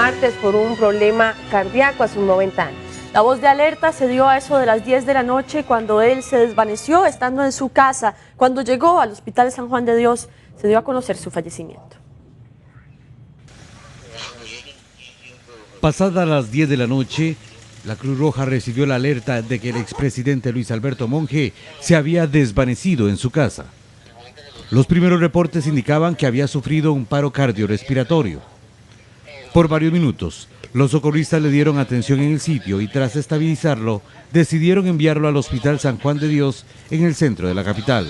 martes por un problema cardíaco a sus 90 años. La voz de alerta se dio a eso de las 10 de la noche cuando él se desvaneció estando en su casa. Cuando llegó al Hospital San Juan de Dios, se dio a conocer su fallecimiento. Pasadas las 10 de la noche, la Cruz Roja recibió la alerta de que el expresidente Luis Alberto Monge se había desvanecido en su casa. Los primeros reportes indicaban que había sufrido un paro cardiorrespiratorio. Por varios minutos, los socorristas le dieron atención en el sitio y tras estabilizarlo, decidieron enviarlo al Hospital San Juan de Dios en el centro de la capital.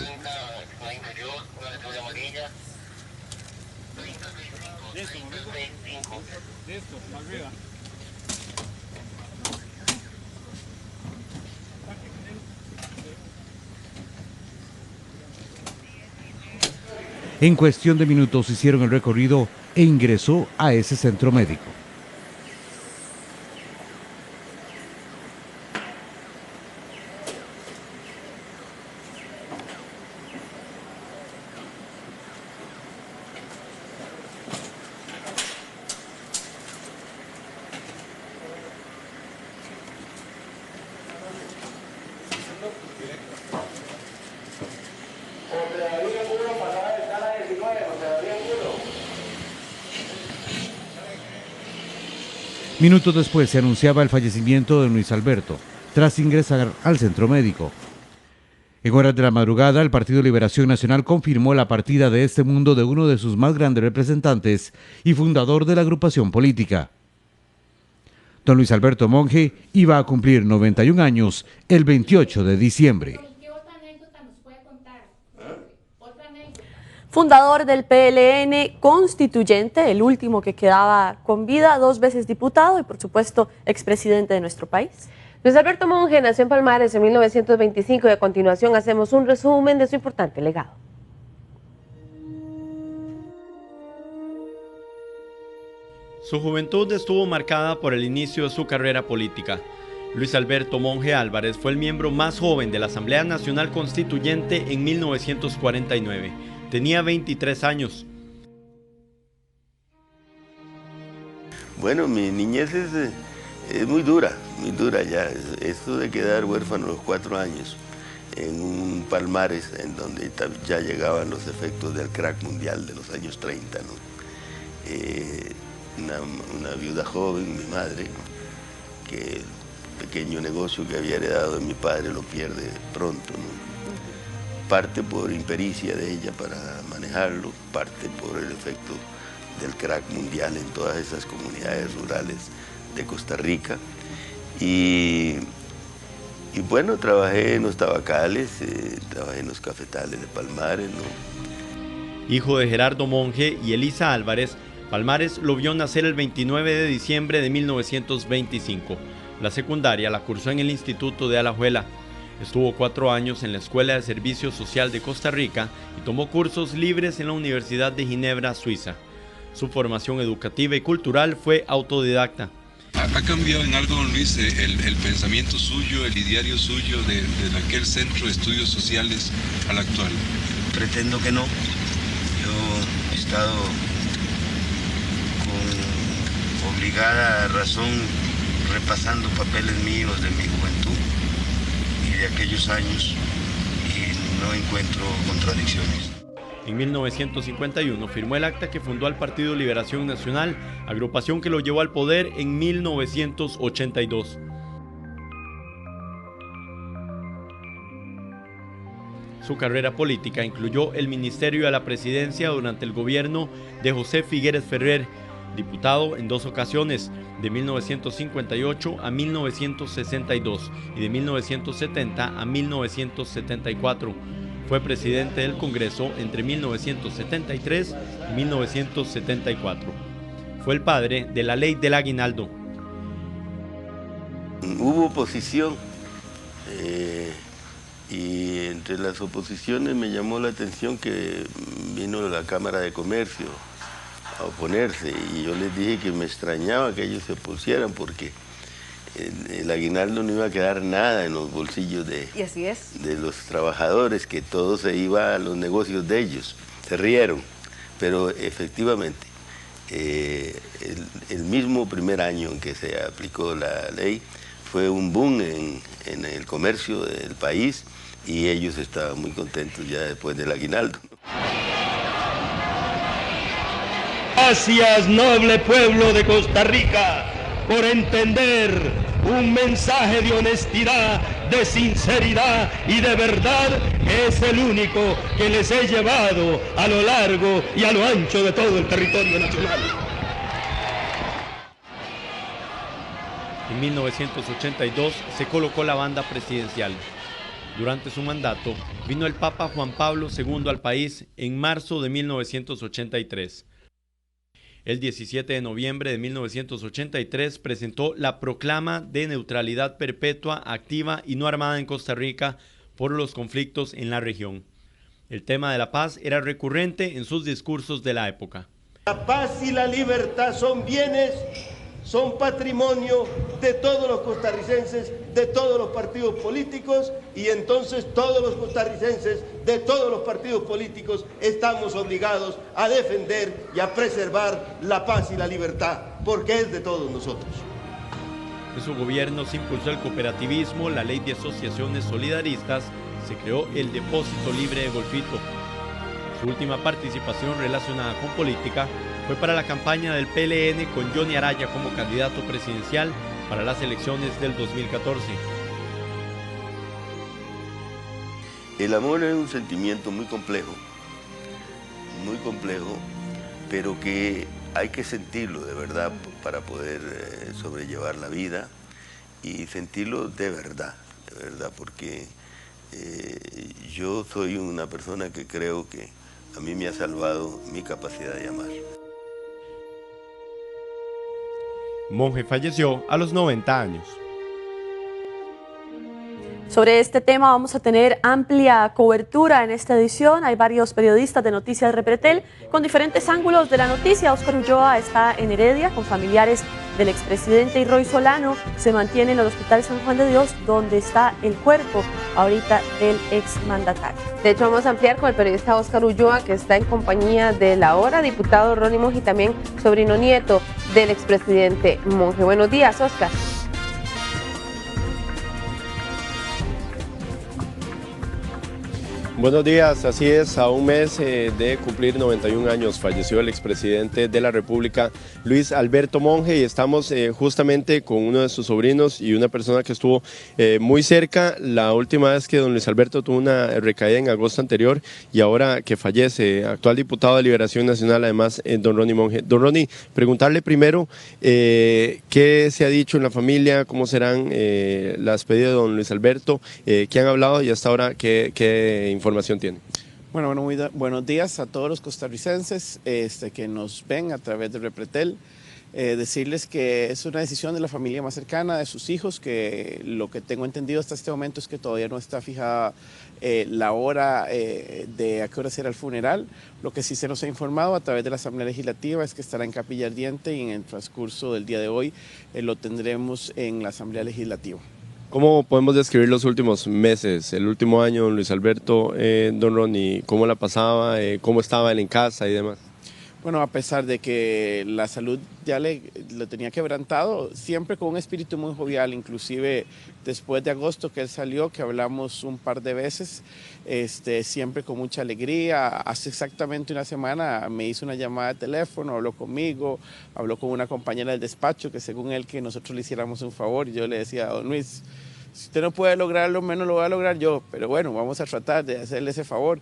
En cuestión de minutos hicieron el recorrido e ingresó a ese centro médico. Minutos después se anunciaba el fallecimiento de Luis Alberto, tras ingresar al centro médico. En horas de la madrugada, el Partido Liberación Nacional confirmó la partida de este mundo de uno de sus más grandes representantes y fundador de la agrupación política. Don Luis Alberto Monge iba a cumplir 91 años el 28 de diciembre. Fundador del PLN, constituyente, el último que quedaba con vida, 2 veces diputado y por supuesto expresidente de nuestro país. Luis Alberto Monge nació en Palmares en 1925 y a continuación hacemos un resumen de su importante legado. Su juventud estuvo marcada por el inicio de su carrera política. Luis Alberto Monge Álvarez fue el miembro más joven de la Asamblea Nacional Constituyente en 1949. Tenía 23 años. Bueno, mi niñez es muy dura ya. Esto de quedar huérfano a los 4 años en un Palmares en donde ya llegaban los efectos del crack mundial de los años 30, ¿no? Una viuda joven, mi madre, que el pequeño negocio que había heredado de mi padre lo pierde pronto, ¿no? Parte por impericia de ella para manejarlo, parte por el efecto del crack mundial en todas esas comunidades rurales de Costa Rica. Y bueno, trabajé en los tabacales, trabajé en los cafetales de Palmares, ¿no? Hijo de Gerardo Monge y Elisa Álvarez, Palmares lo vio nacer el 29 de diciembre de 1925. La secundaria la cursó en el Instituto de Alajuela. Estuvo 4 años en la Escuela de Servicio Social de Costa Rica y tomó cursos libres en la Universidad de Ginebra, Suiza. Su formación educativa y cultural fue autodidacta. ¿Ha cambiado en algo, don Luis, el pensamiento suyo, el ideario suyo de aquel centro de estudios sociales al actual? Pretendo que no. Yo he estado con obligada razón repasando papeles míos de mi juventud de aquellos años y no encuentro contradicciones. En 1951 firmó el acta que fundó al Partido Liberación Nacional, agrupación que lo llevó al poder en 1982. Su carrera política incluyó el Ministerio de la Presidencia durante el gobierno de José Figueres Ferrer, diputado en 2 ocasiones, de 1958 a 1962 y de 1970 a 1974. Fue presidente del Congreso entre 1973 y 1974. Fue el padre de la ley del aguinaldo. Hubo oposición y entre las oposiciones me llamó la atención que vino la Cámara de Comercio a oponerse y yo les dije que me extrañaba que ellos se opusieran porque el aguinaldo no iba a quedar nada en los bolsillos de los trabajadores, que todo se iba a los negocios de ellos. Se rieron, pero efectivamente el mismo primer año en que se aplicó la ley fue un boom en el comercio del país y ellos estaban muy contentos ya después del aguinaldo. Gracias, noble pueblo de Costa Rica, por entender un mensaje de honestidad, de sinceridad y de verdad que es el único que les he llevado a lo largo y a lo ancho de todo el territorio nacional. En 1982 se colocó la banda presidencial. Durante su mandato vino el Papa Juan Pablo II al país en marzo de 1983. El 17 de noviembre de 1983 presentó la proclama de neutralidad perpetua, activa y no armada en Costa Rica por los conflictos en la región. El tema de la paz era recurrente en sus discursos de la época. La paz y la libertad son bienes, son patrimonio de todos los costarricenses, de todos los partidos políticos, y entonces todos los costarricenses de todos los partidos políticos estamos obligados a defender y a preservar la paz y la libertad, porque es de todos nosotros. En su gobierno se impulsó el cooperativismo, la ley de asociaciones solidaristas, se creó el Depósito Libre de Golfito. Su última participación relacionada con política fue para la campaña del PLN con Johnny Araya como candidato presidencial para las elecciones del 2014. El amor es un sentimiento muy complejo, pero que hay que sentirlo de verdad para poder sobrellevar la vida y sentirlo de verdad, porque yo soy una persona que creo que a mí me ha salvado mi capacidad de amar. Monge falleció a los 90 años. Sobre este tema vamos a tener amplia cobertura en esta edición. Hay varios periodistas de Noticias Repretel con diferentes ángulos de la noticia. Óscar Ulloa está en Heredia con familiares del expresidente, y Roy Solano se mantiene en el Hospital San Juan de Dios, donde está el cuerpo ahorita del exmandatario. De hecho, vamos a ampliar con el periodista Óscar Ulloa, que está en compañía del ahora diputado Ronnie Monge y también sobrino nieto del expresidente Monge. Buenos días, Óscar. Buenos días, así es, a un mes de cumplir 91 años falleció el expresidente de la República, Luis Alberto Monge, y estamos justamente con uno de sus sobrinos y una persona que estuvo muy cerca la última vez que don Luis Alberto tuvo una recaída en agosto anterior y ahora que fallece, actual diputado de Liberación Nacional, además don Ronnie Monge. Don Ronnie, preguntarle primero qué se ha dicho en la familia, cómo serán las despedidas de don Luis Alberto, qué han hablado y hasta ahora qué información tiene. Bueno, buenos días a todos los costarricenses que nos ven a través de Repretel. Decirles que es una decisión de la familia más cercana, de sus hijos, que lo que tengo entendido hasta este momento es que todavía no está fijada la hora de a qué hora será el funeral. Lo que sí se nos ha informado a través de la Asamblea Legislativa es que estará en Capilla Ardiente y en el transcurso del día de hoy lo tendremos en la Asamblea Legislativa. ¿Cómo podemos describir los últimos meses, el último año, don Luis Alberto, don Ronnie? ¿Cómo la pasaba? ¿Cómo estaba él en casa y demás? Bueno, a pesar de que la salud ya lo tenía quebrantado, siempre con un espíritu muy jovial, inclusive después de agosto que él salió, que hablamos un par de veces, siempre con mucha alegría. Hace exactamente una semana me hizo una llamada de teléfono, habló conmigo, habló con una compañera del despacho que según él que nosotros le hiciéramos un favor, y yo le decía, don Luis, si usted no puede lograrlo, menos lo voy a lograr yo, pero bueno, vamos a tratar de hacerle ese favor.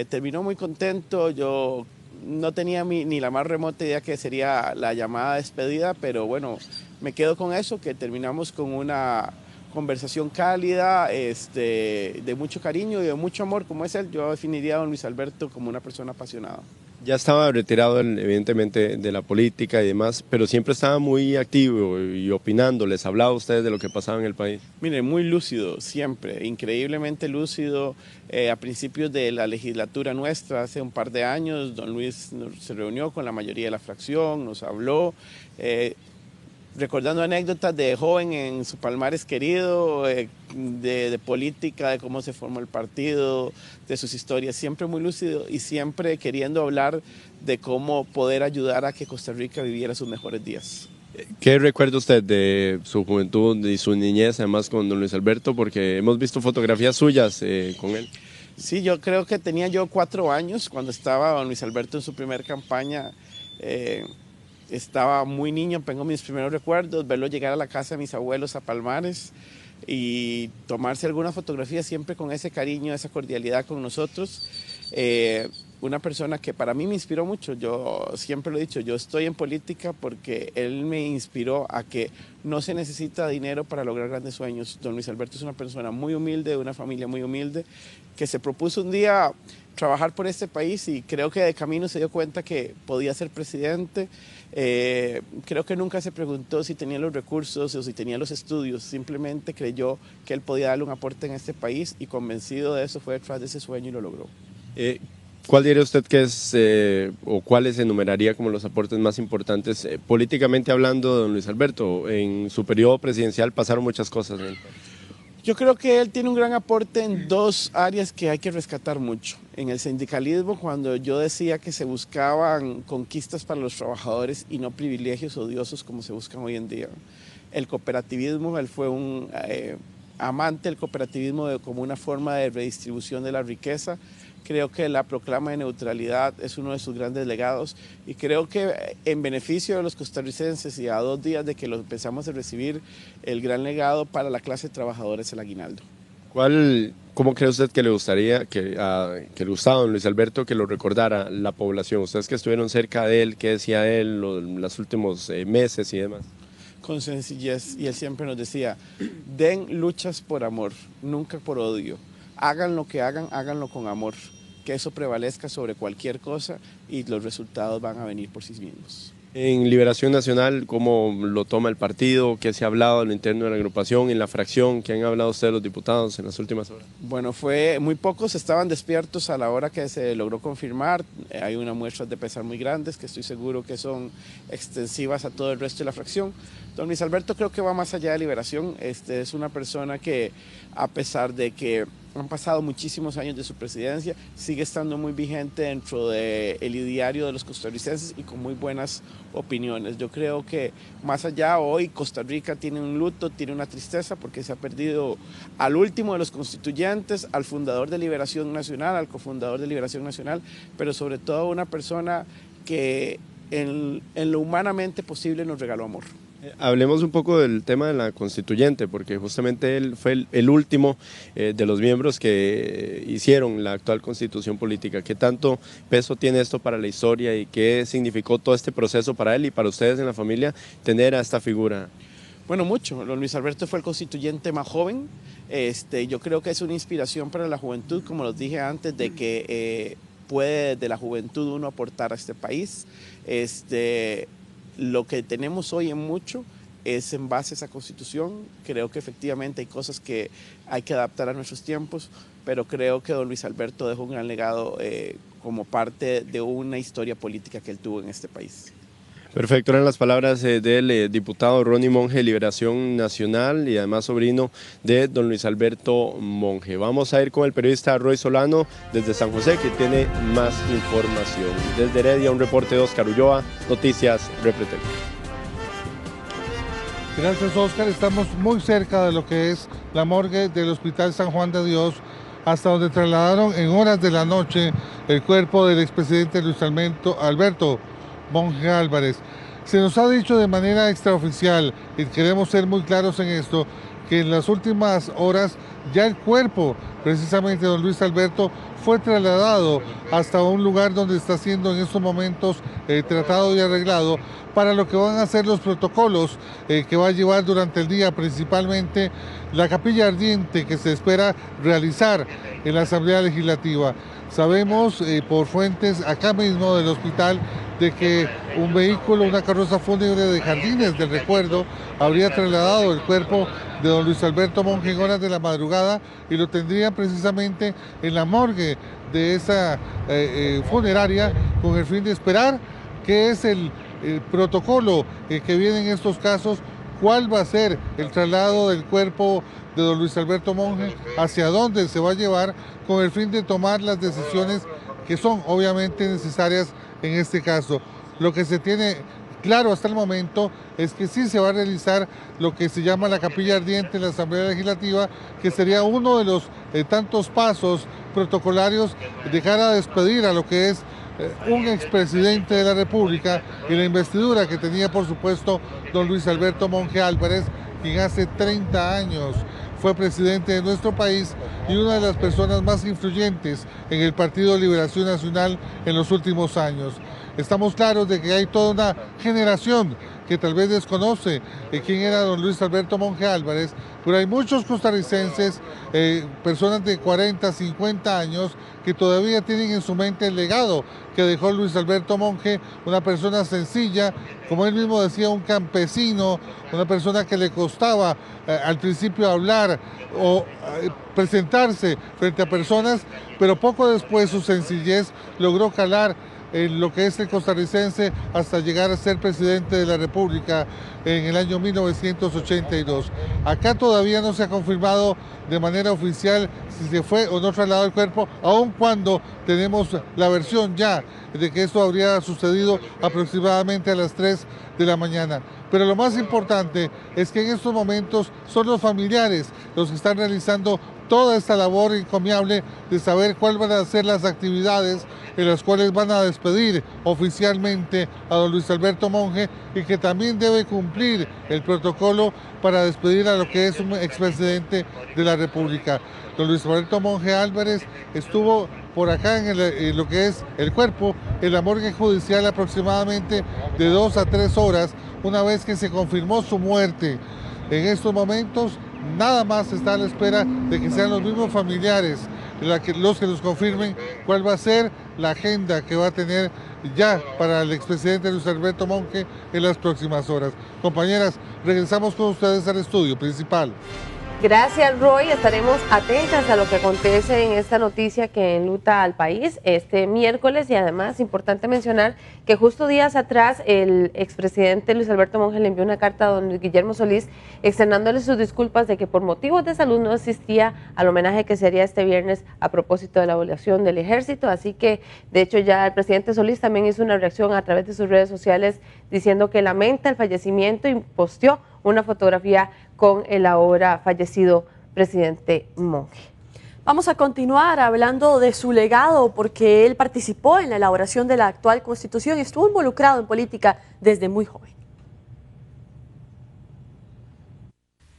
Terminó muy contento, yo no tenía ni la más remota idea que sería la llamada de despedida, pero bueno, me quedo con eso, que terminamos con una conversación cálida, de mucho cariño y de mucho amor, como es él. Yo definiría a don Luis Alberto como una persona apasionada. Ya estaba retirado evidentemente de la política y demás, pero siempre estaba muy activo y opinando. ¿Les hablaba a ustedes de lo que pasaba en el país? Mire, muy lúcido, siempre, increíblemente lúcido. A principios de la legislatura nuestra, hace un par de años, don Luis se reunió con la mayoría de la fracción, nos habló. recordando anécdotas de joven en su Palmares querido, de política, de cómo se formó el partido, de sus historias, siempre muy lúcido y siempre queriendo hablar de cómo poder ayudar a que Costa Rica viviera sus mejores días. ¿Qué recuerda usted de su juventud y su niñez, además con don Luis Alberto? Porque hemos visto fotografías suyas con él. Sí, yo creo que tenía yo 4 años cuando estaba don Luis Alberto en su primera campaña. Estaba muy niño, tengo mis primeros recuerdos, verlo llegar a la casa de mis abuelos a Palmares y tomarse algunas fotografías siempre con ese cariño, esa cordialidad con nosotros. Una persona que para mí me inspiró mucho. Yo siempre lo he dicho, yo estoy en política porque él me inspiró a que no se necesita dinero para lograr grandes sueños. Don Luis Alberto es una persona muy humilde, de una familia muy humilde, que se propuso un día trabajar por este país y creo que de camino se dio cuenta que podía ser presidente. Creo que nunca se preguntó si tenía los recursos o si tenía los estudios, simplemente creyó que él podía darle un aporte en este país y convencido de eso fue detrás de ese sueño y lo logró. ¿Cuál diría usted que es o cuáles enumeraría como los aportes más importantes políticamente hablando de don Luis Alberto? En su periodo presidencial pasaron muchas cosas. Yo creo que él tiene un gran aporte en 2 áreas que hay que rescatar mucho. En el sindicalismo, cuando yo decía que se buscaban conquistas para los trabajadores y no privilegios odiosos como se buscan hoy en día. El cooperativismo, él fue un amante del cooperativismo como una forma de redistribución de la riqueza. Creo que la proclama de neutralidad es uno de sus grandes legados y creo que en beneficio de los costarricenses y a 2 días de que lo empezamos a recibir, el gran legado para la clase trabajadora es el aguinaldo. ¿Cómo cree usted que le gustaría, que le gustaba a don Luis Alberto que lo recordara la población? Ustedes que estuvieron cerca de él, ¿qué decía él los últimos meses y demás? Con sencillez, y él siempre nos decía, den luchas por amor, nunca por odio. Hagan lo que hagan, háganlo con amor. Que eso prevalezca sobre cualquier cosa y los resultados van a venir por sí mismos. En Liberación Nacional, ¿cómo lo toma el partido? ¿Qué se ha hablado en lo interno de la agrupación, en la fracción? ¿Qué han hablado ustedes los diputados en las últimas horas? Bueno, fue muy pocos estaban despiertos a la hora que se logró confirmar. Hay unas muestras de pesar muy grandes que estoy seguro que son extensivas a todo el resto de la fracción. Don Luis Alberto creo que va más allá de Liberación. Es una persona que, a pesar de que han pasado muchísimos años de su presidencia, sigue estando muy vigente dentro del ideario de los costarricenses y con muy buenas opiniones. Yo creo que más allá hoy Costa Rica tiene un luto, tiene una tristeza porque se ha perdido al último de los constituyentes, al fundador de Liberación Nacional, al cofundador de Liberación Nacional, pero sobre todo una persona que en lo humanamente posible nos regaló amor. Hablemos un poco del tema de la constituyente, porque justamente él fue el último de los miembros que hicieron la actual constitución política. ¿Qué tanto peso tiene esto para la historia y qué significó todo este proceso para él y para ustedes en la familia tener a esta figura? Bueno, mucho. Don Luis Alberto fue el constituyente más joven. Yo creo que es una inspiración para la juventud, como los dije antes, de que puede desde la juventud uno aportar a este país. Lo que tenemos hoy en mucho es en base a esa constitución. Creo que efectivamente hay cosas que hay que adaptar a nuestros tiempos, pero creo que don Luis Alberto dejó un gran legado como parte de una historia política que él tuvo en este país. Perfecto, eran las palabras del diputado Ronnie Monge, Liberación Nacional y además sobrino de don Luis Alberto Monge. Vamos a ir con el periodista Roy Solano desde San José, que tiene más información. Desde Heredia, un reporte de Oscar Ulloa, Noticias Repretel. Gracias, Oscar. Estamos muy cerca de lo que es la morgue del Hospital San Juan de Dios, hasta donde trasladaron en horas de la noche el cuerpo del expresidente Luis Alberto Monge Álvarez. Se nos ha dicho de manera extraoficial, y queremos ser muy claros en esto, que en las últimas horas ya el cuerpo, precisamente de don Luis Alberto, fue trasladado hasta un lugar donde está siendo en estos momentos tratado y arreglado para lo que van a ser los protocolos que va a llevar durante el día, principalmente la capilla ardiente que se espera realizar en la Asamblea Legislativa. Sabemos por fuentes acá mismo del hospital de que un vehículo, una carroza fúnebre de Jardines del Recuerdo, habría trasladado el cuerpo de don Luis Alberto Monge en horas de la madrugada y lo tendrían precisamente en la morgue de esa funeraria con el fin de esperar que es el protocolo que viene en estos casos, cuál va a ser el traslado del cuerpo de don Luis Alberto Monge, hacia dónde se va a llevar, con el fin de tomar las decisiones que son obviamente necesarias en este caso. Lo que se tiene claro hasta el momento es que sí se va a realizar lo que se llama la capilla ardiente en la Asamblea Legislativa, que sería uno de los tantos pasos protocolarios de cara a despedir a lo que es un expresidente de la República y la investidura que tenía, por supuesto, don Luis Alberto Monge Álvarez, quien hace 30 años fue presidente de nuestro país y una de las personas más influyentes en el Partido Liberación Nacional en los últimos años. Estamos claros de que hay toda una generación que tal vez desconoce quién era don Luis Alberto Monge Álvarez, pero hay muchos costarricenses, personas de 40, 50 años, que todavía tienen en su mente el legado que dejó Luis Alberto Monge, una persona sencilla, como él mismo decía, un campesino, una persona que le costaba al principio hablar o presentarse frente a personas, pero poco después su sencillez logró calar en lo que es el costarricense hasta llegar a ser presidente de la República en el año 1982. Acá todavía no se ha confirmado de manera oficial si se fue o no trasladado el cuerpo, aun cuando tenemos la versión ya de que esto habría sucedido aproximadamente a las 3 de la mañana. Pero lo más importante es que en estos momentos son los familiares los que están realizando toda esta labor encomiable de saber cuáles van a ser las actividades en las cuales van a despedir oficialmente a don Luis Alberto Monge, y que también debe cumplir el protocolo para despedir a lo que es un expresidente de la República. Don Luis Alberto Monge Álvarez estuvo por acá en lo que es el cuerpo, en la morgue judicial, aproximadamente de 2 a 3 horas, una vez que se confirmó su muerte. En estos momentos nada más está a la espera de que sean los mismos familiares los que nos confirmen cuál va a ser la agenda que va a tener ya para el expresidente Luis Alberto Monge en las próximas horas. Compañeras, regresamos con ustedes al estudio principal. Gracias, Roy. Estaremos atentas a lo que acontece en esta noticia que enluta al país este miércoles, y además importante mencionar que justo días atrás el expresidente Luis Alberto Monge le envió una carta a don Guillermo Solís externándole sus disculpas de que por motivos de salud no asistía al homenaje que se haría este viernes a propósito de la abolición del ejército. Así que, de hecho, ya el presidente Solís también hizo una reacción a través de sus redes sociales diciendo que lamenta el fallecimiento y posteó una fotografía con el ahora fallecido presidente Monge. Vamos a continuar hablando de su legado, porque él participó en la elaboración de la actual Constitución y estuvo involucrado en política desde muy joven.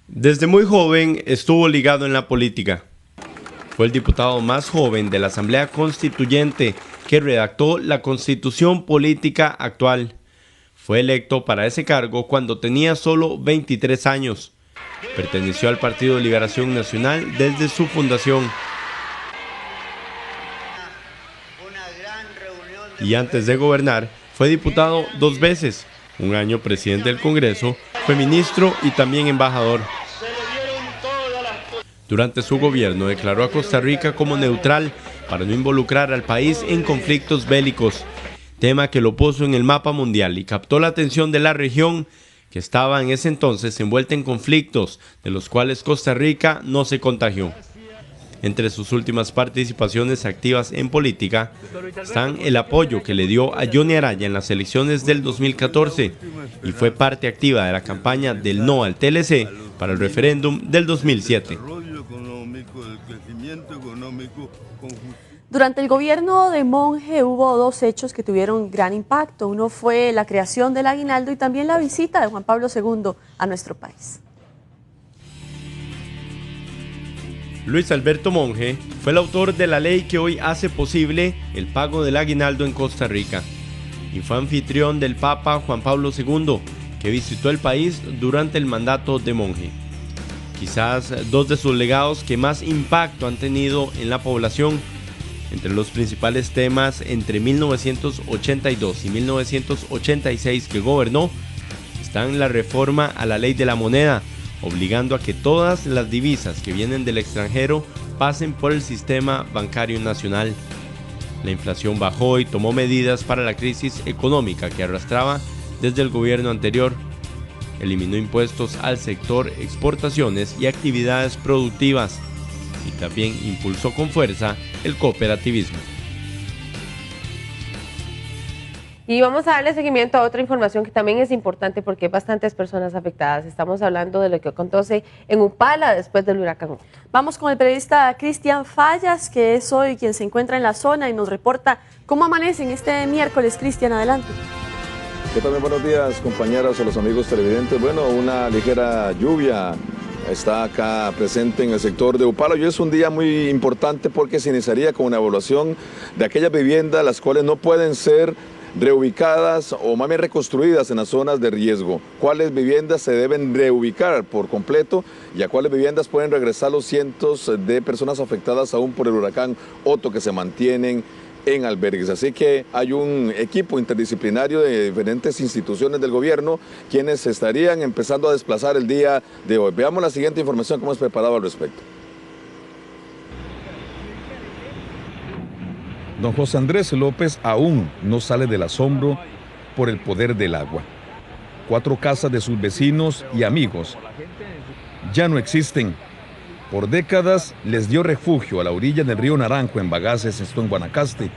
Desde muy joven estuvo ligado en la política. Fue el diputado más joven de la Asamblea Constituyente que redactó la Constitución Política actual. Fue electo para ese cargo cuando tenía solo 23 años. Perteneció al Partido Liberación Nacional desde su fundación. Y antes de gobernar, fue diputado 2 veces, un año presidente del Congreso, fue ministro y también embajador. Durante su gobierno declaró a Costa Rica como neutral para no involucrar al país en conflictos bélicos, tema que lo puso en el mapa mundial y captó la atención de la región, que estaba en ese entonces envuelta en conflictos, de los cuales Costa Rica no se contagió. Entre sus últimas participaciones activas en política están el apoyo que le dio a Johnny Araya en las elecciones del 2014 y fue parte activa de la campaña del no al TLC para el referéndum del 2007. Durante el gobierno de Monge hubo 2 hechos que tuvieron gran impacto. Uno fue la creación del aguinaldo y también la visita de Juan Pablo II a nuestro país. Luis Alberto Monge fue el autor de la ley que hoy hace posible el pago del aguinaldo en Costa Rica y fue anfitrión del Papa Juan Pablo II, que visitó el país durante el mandato de Monge. Quizás 2 de sus legados que más impacto han tenido en la población. Entre los principales temas entre 1982 y 1986 que gobernó están la reforma a la ley de la moneda, obligando a que todas las divisas que vienen del extranjero pasen por el sistema bancario nacional. La inflación bajó y tomó medidas para la crisis económica que arrastraba desde el gobierno anterior. Eliminó impuestos al sector exportaciones y actividades productivas y también impulsó con fuerza el cooperativismo. Y vamos a darle seguimiento a otra información que también es importante porque hay bastantes personas afectadas. Estamos hablando de lo que acontece en Upala después del huracán. Vamos con el periodista Cristian Fallas, que es hoy quien se encuentra en la zona y nos reporta cómo amanecen este miércoles. Cristian, adelante. ¿Qué tal? Buenos días, compañeras o los amigos televidentes. Bueno, una ligera lluvia está acá presente en el sector de Upala. Hoy es un día muy importante porque se iniciaría con una evaluación de aquellas viviendas las cuales no pueden ser reubicadas o más bien reconstruidas en las zonas de riesgo. ¿Cuáles viviendas se deben reubicar por completo y a cuáles viviendas pueden regresar los cientos de personas afectadas aún por el huracán Otto que se mantienen en albergues? Así que hay un equipo interdisciplinario de diferentes instituciones del gobierno quienes estarían empezando a desplazar el día de hoy. Veamos la siguiente información que hemos preparado al respecto. Don José Andrés López aún no sale del asombro por el poder del agua. 4 casas de sus vecinos y amigos ya no existen. Por décadas les dio refugio a la orilla del río Naranjo en Bagaces, esto en Guanacaste.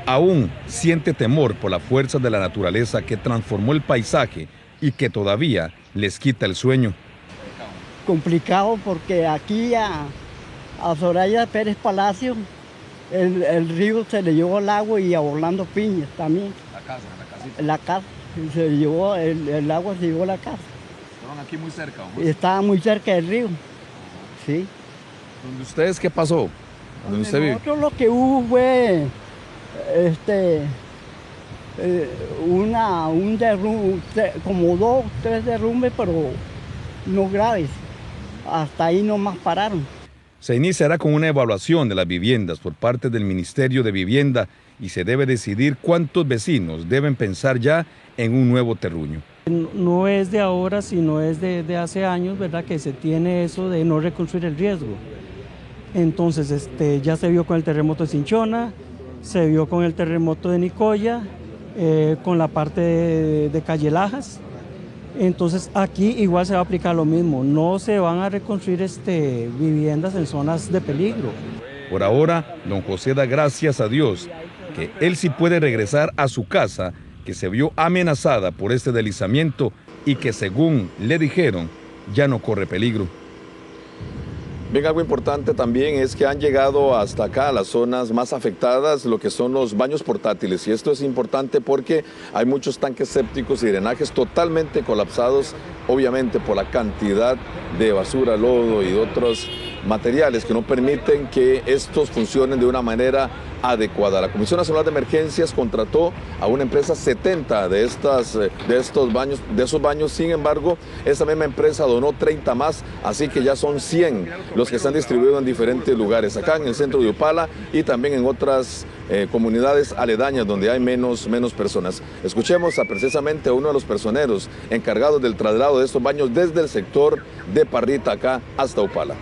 Aún siente temor por la fuerza de la naturaleza que transformó el paisaje y que todavía les quita el sueño. Complicado porque aquí a Soraya Pérez Palacio el río se le llevó el agua y a Orlando Piñas también. La casa, se llevó el agua, se llevó la casa. ¿Estaban aquí muy cerca? Estaba muy cerca del río, sí. ¿Donde ustedes qué pasó? ¿Donde usted vive? Nosotros lo que hubo fue un derrumbe, como 2, 3 derrumbes, pero no graves. Hasta ahí nomás pararon. Se iniciará con una evaluación de las viviendas por parte del Ministerio de Vivienda y se debe decidir cuántos vecinos deben pensar ya en un nuevo terruño. No es de ahora, sino es de hace años, ¿verdad?, que se tiene eso de no reconstruir el riesgo. Entonces, ya se vio con el terremoto de Cinchona, se vio con el terremoto de Nicoya, con la parte de Calle Lajas. Entonces aquí igual se va a aplicar lo mismo, no se van a reconstruir viviendas en zonas de peligro. Por ahora, don José da gracias a Dios que él sí puede regresar a su casa, que se vio amenazada por este deslizamiento y que según le dijeron, ya no corre peligro. Bien, algo importante también es que han llegado hasta acá, a las zonas más afectadas, lo que son los baños portátiles. Y esto es importante porque hay muchos tanques sépticos y drenajes totalmente colapsados, obviamente por la cantidad de basura, lodo y otros materiales que no permiten que estos funcionen de una manera adecuada. La Comisión Nacional de Emergencias contrató a una empresa 70 de esos baños, sin embargo, esa misma empresa donó 30 más, así que ya son 100 los que están distribuidos en diferentes lugares, acá en el centro de Upala y también en otras comunidades aledañas donde hay menos personas. Escuchemos precisamente a uno de los personeros encargados del traslado de estos baños desde el sector de Parrita acá hasta Upala.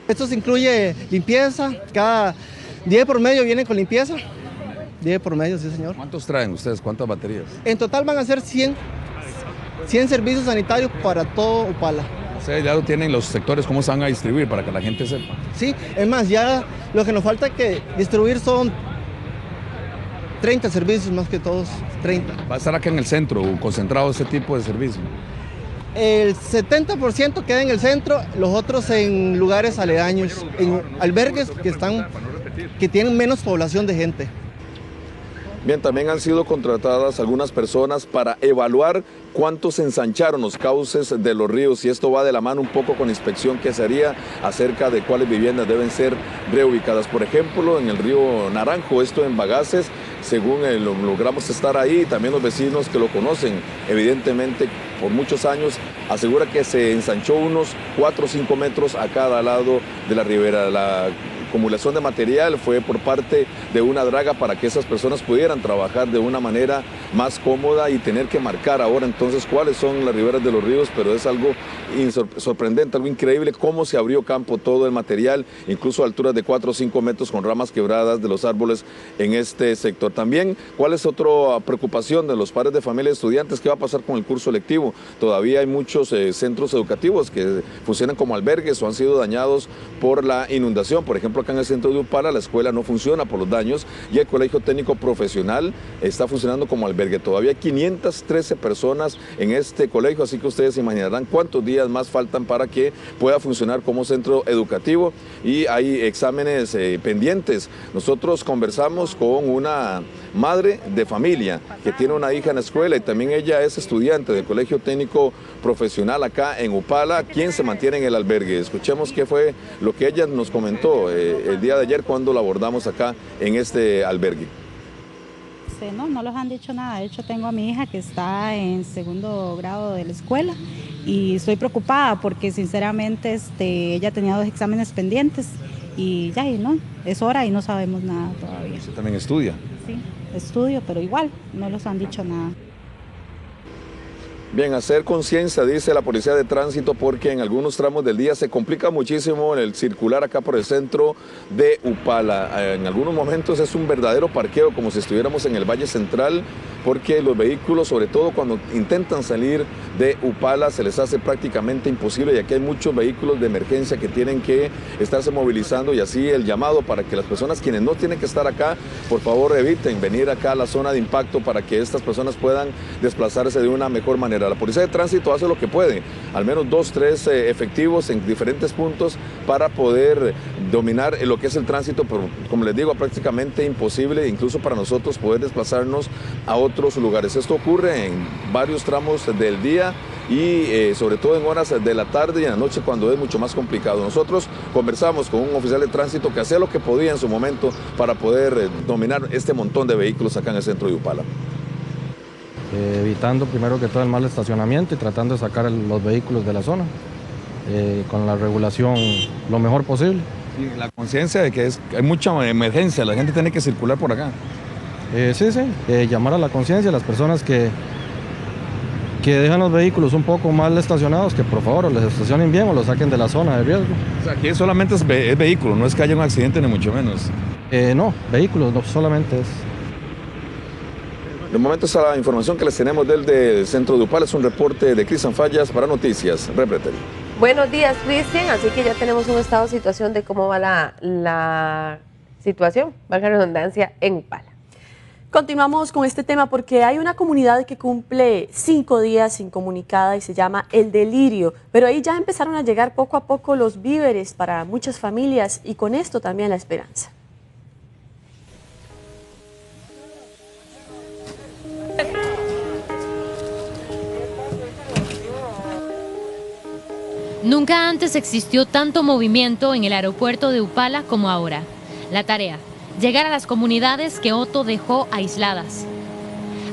Esto se incluye limpieza, cada día por medio vienen con limpieza, día por medio, sí señor. ¿Cuántos traen ustedes? ¿Cuántas baterías? En total van a ser 100 servicios sanitarios para todo Upala. O sea, ya lo tienen los sectores, ¿cómo se van a distribuir para que la gente sepa? Sí, es más, ya lo que nos falta que distribuir son 30 servicios más que todos, 30. ¿Va a estar acá en el centro concentrado ese tipo de servicio? El 70% queda en el centro, los otros en lugares aledaños, en albergues que tienen menos población de gente. Bien, también han sido contratadas algunas personas para evaluar cuánto se ensancharon los cauces de los ríos y esto va de la mano un poco con la inspección que se haría acerca de cuáles viviendas deben ser reubicadas. Por ejemplo, en el río Naranjo, esto en Bagaces, según logramos estar ahí, también los vecinos que lo conocen, evidentemente por muchos años, asegura que se ensanchó unos 4 o 5 metros a cada lado de la ribera. La acumulación de material fue por parte de una draga para que esas personas pudieran trabajar de una manera más cómoda y tener que marcar ahora entonces cuáles son las riberas de los ríos, pero es algo sorprendente, algo increíble cómo se abrió campo todo el material, incluso a alturas de 4 o 5 metros con ramas quebradas de los árboles en este sector. También, ¿cuál es otra preocupación de los padres de familia y estudiantes? ¿Qué va a pasar con el curso lectivo? Todavía hay muchos centros educativos que funcionan como albergues o han sido dañados por la inundación. Por ejemplo, acá en el centro de Upala la escuela no funciona por los daños y el Colegio Técnico Profesional está funcionando como albergue. Todavía hay 513 personas en este colegio, así que ustedes imaginarán cuántos días más faltan para que pueda funcionar como centro educativo y hay exámenes pendientes. Nosotros conversamos con una madre de familia que tiene una hija en la escuela y también ella es estudiante del Colegio Técnico Profesional acá en Upala, quien se mantiene en el albergue. Escuchemos qué fue lo que ella nos comentó el día de ayer cuando la abordamos acá en este albergue. No los han dicho nada. De hecho, tengo a mi hija que está en 2º grado de la escuela y estoy preocupada porque sinceramente ella tenía 2 exámenes pendientes y ya, y no, es hora y no sabemos nada todavía. ¿Usted también estudia? Sí, estudio, pero igual no los han dicho nada. Bien, hacer conciencia, dice la Policía de Tránsito, porque en algunos tramos del día se complica muchísimo el circular acá por el centro de Upala. En algunos momentos es un verdadero parqueo, como si estuviéramos en el Valle Central, porque los vehículos, sobre todo cuando intentan salir de Upala, se les hace prácticamente imposible, y aquí hay muchos vehículos de emergencia que tienen que estarse movilizando, y así el llamado para que las personas quienes no tienen que estar acá, por favor eviten venir acá a la zona de impacto para que estas personas puedan desplazarse de una mejor manera. La Policía de Tránsito hace lo que puede, al menos 2, 3 efectivos en diferentes puntos para poder dominar lo que es el tránsito, pero como les digo, prácticamente imposible incluso para nosotros poder desplazarnos a otros lugares. Esto ocurre en varios tramos del día y sobre todo en horas de la tarde y en la noche cuando es mucho más complicado. Nosotros conversamos con un oficial de tránsito que hacía lo que podía en su momento para poder dominar este montón de vehículos acá en el centro de Upala. Evitando primero que todo el mal estacionamiento y tratando de sacar los vehículos de la zona con la regulación lo mejor posible. Y la conciencia de que hay mucha emergencia, la gente tiene que circular por acá. Sí, llamar a la conciencia a las personas que dejan los vehículos un poco mal estacionados, que por favor les estacionen bien o los saquen de la zona de riesgo. O sea, aquí solamente es vehículo, no es que haya un accidente ni mucho menos. No, vehículos, no solamente es. De momento esa es la información que les tenemos del centro de Upala. Es un reporte de Cristian Fallas para Noticias Repretel. Buenos días, Cristian. Así que ya tenemos un estado de situación de cómo va la situación, valga la redundancia, en Upala. Continuamos con este tema porque hay una comunidad que cumple 5 días incomunicada y se llama El Delirio, pero ahí ya empezaron a llegar poco a poco los víveres para muchas familias y con esto también la esperanza. Nunca antes existió tanto movimiento en el aeropuerto de Upala como ahora. La tarea, llegar a las comunidades que Otto dejó aisladas.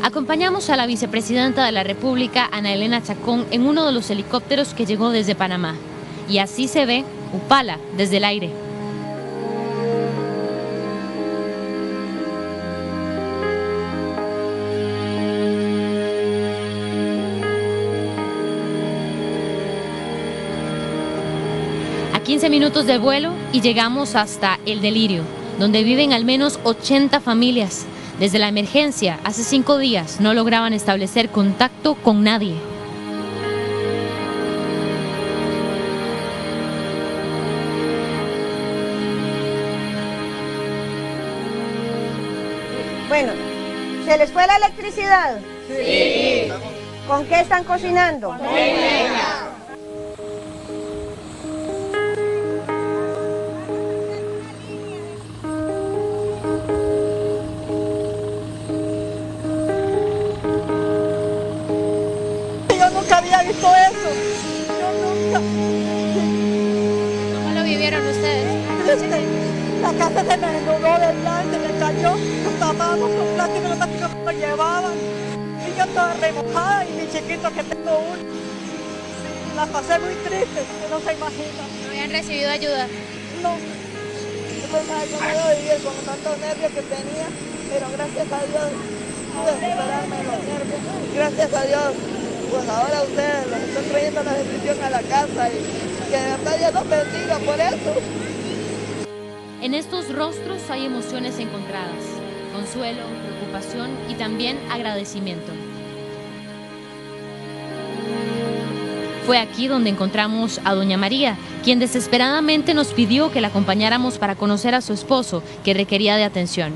Acompañamos a la vicepresidenta de la República, Ana Elena Chacón, en uno de los helicópteros que llegó desde Panamá. Y así se ve Upala desde el aire. A 15 minutos de vuelo y llegamos hasta El Delirio, donde viven al menos 80 familias. Desde la emergencia, hace 5 días, no lograban establecer contacto con nadie. Bueno, ¿se les fue la electricidad? Sí. ¿Con qué están cocinando? Con leña. Había visto eso. Yo nunca. ¿Cómo lo vivieron ustedes? La casa se me inundó de blanco, se me cayó, los tapados con plástico, los plásticos lo llevaban. Y yo toda remojada y mi chiquito que tengo uno. Sí, la pasé muy triste, que no se imagina. ¿No habían recibido ayuda? No. pensaba que no iba a vivir con tantos nervios que tenía, pero gracias a Dios pude superarme los nervios. Gracias a Dios, pues ahora ustedes los están trayendo la bendición a la casa y que de verdad Dios los bendiga por eso. En estos rostros hay emociones encontradas, consuelo, preocupación y también agradecimiento. Fue aquí donde encontramos a doña María, quien desesperadamente nos pidió que la acompañáramos para conocer a su esposo, que requería de atención.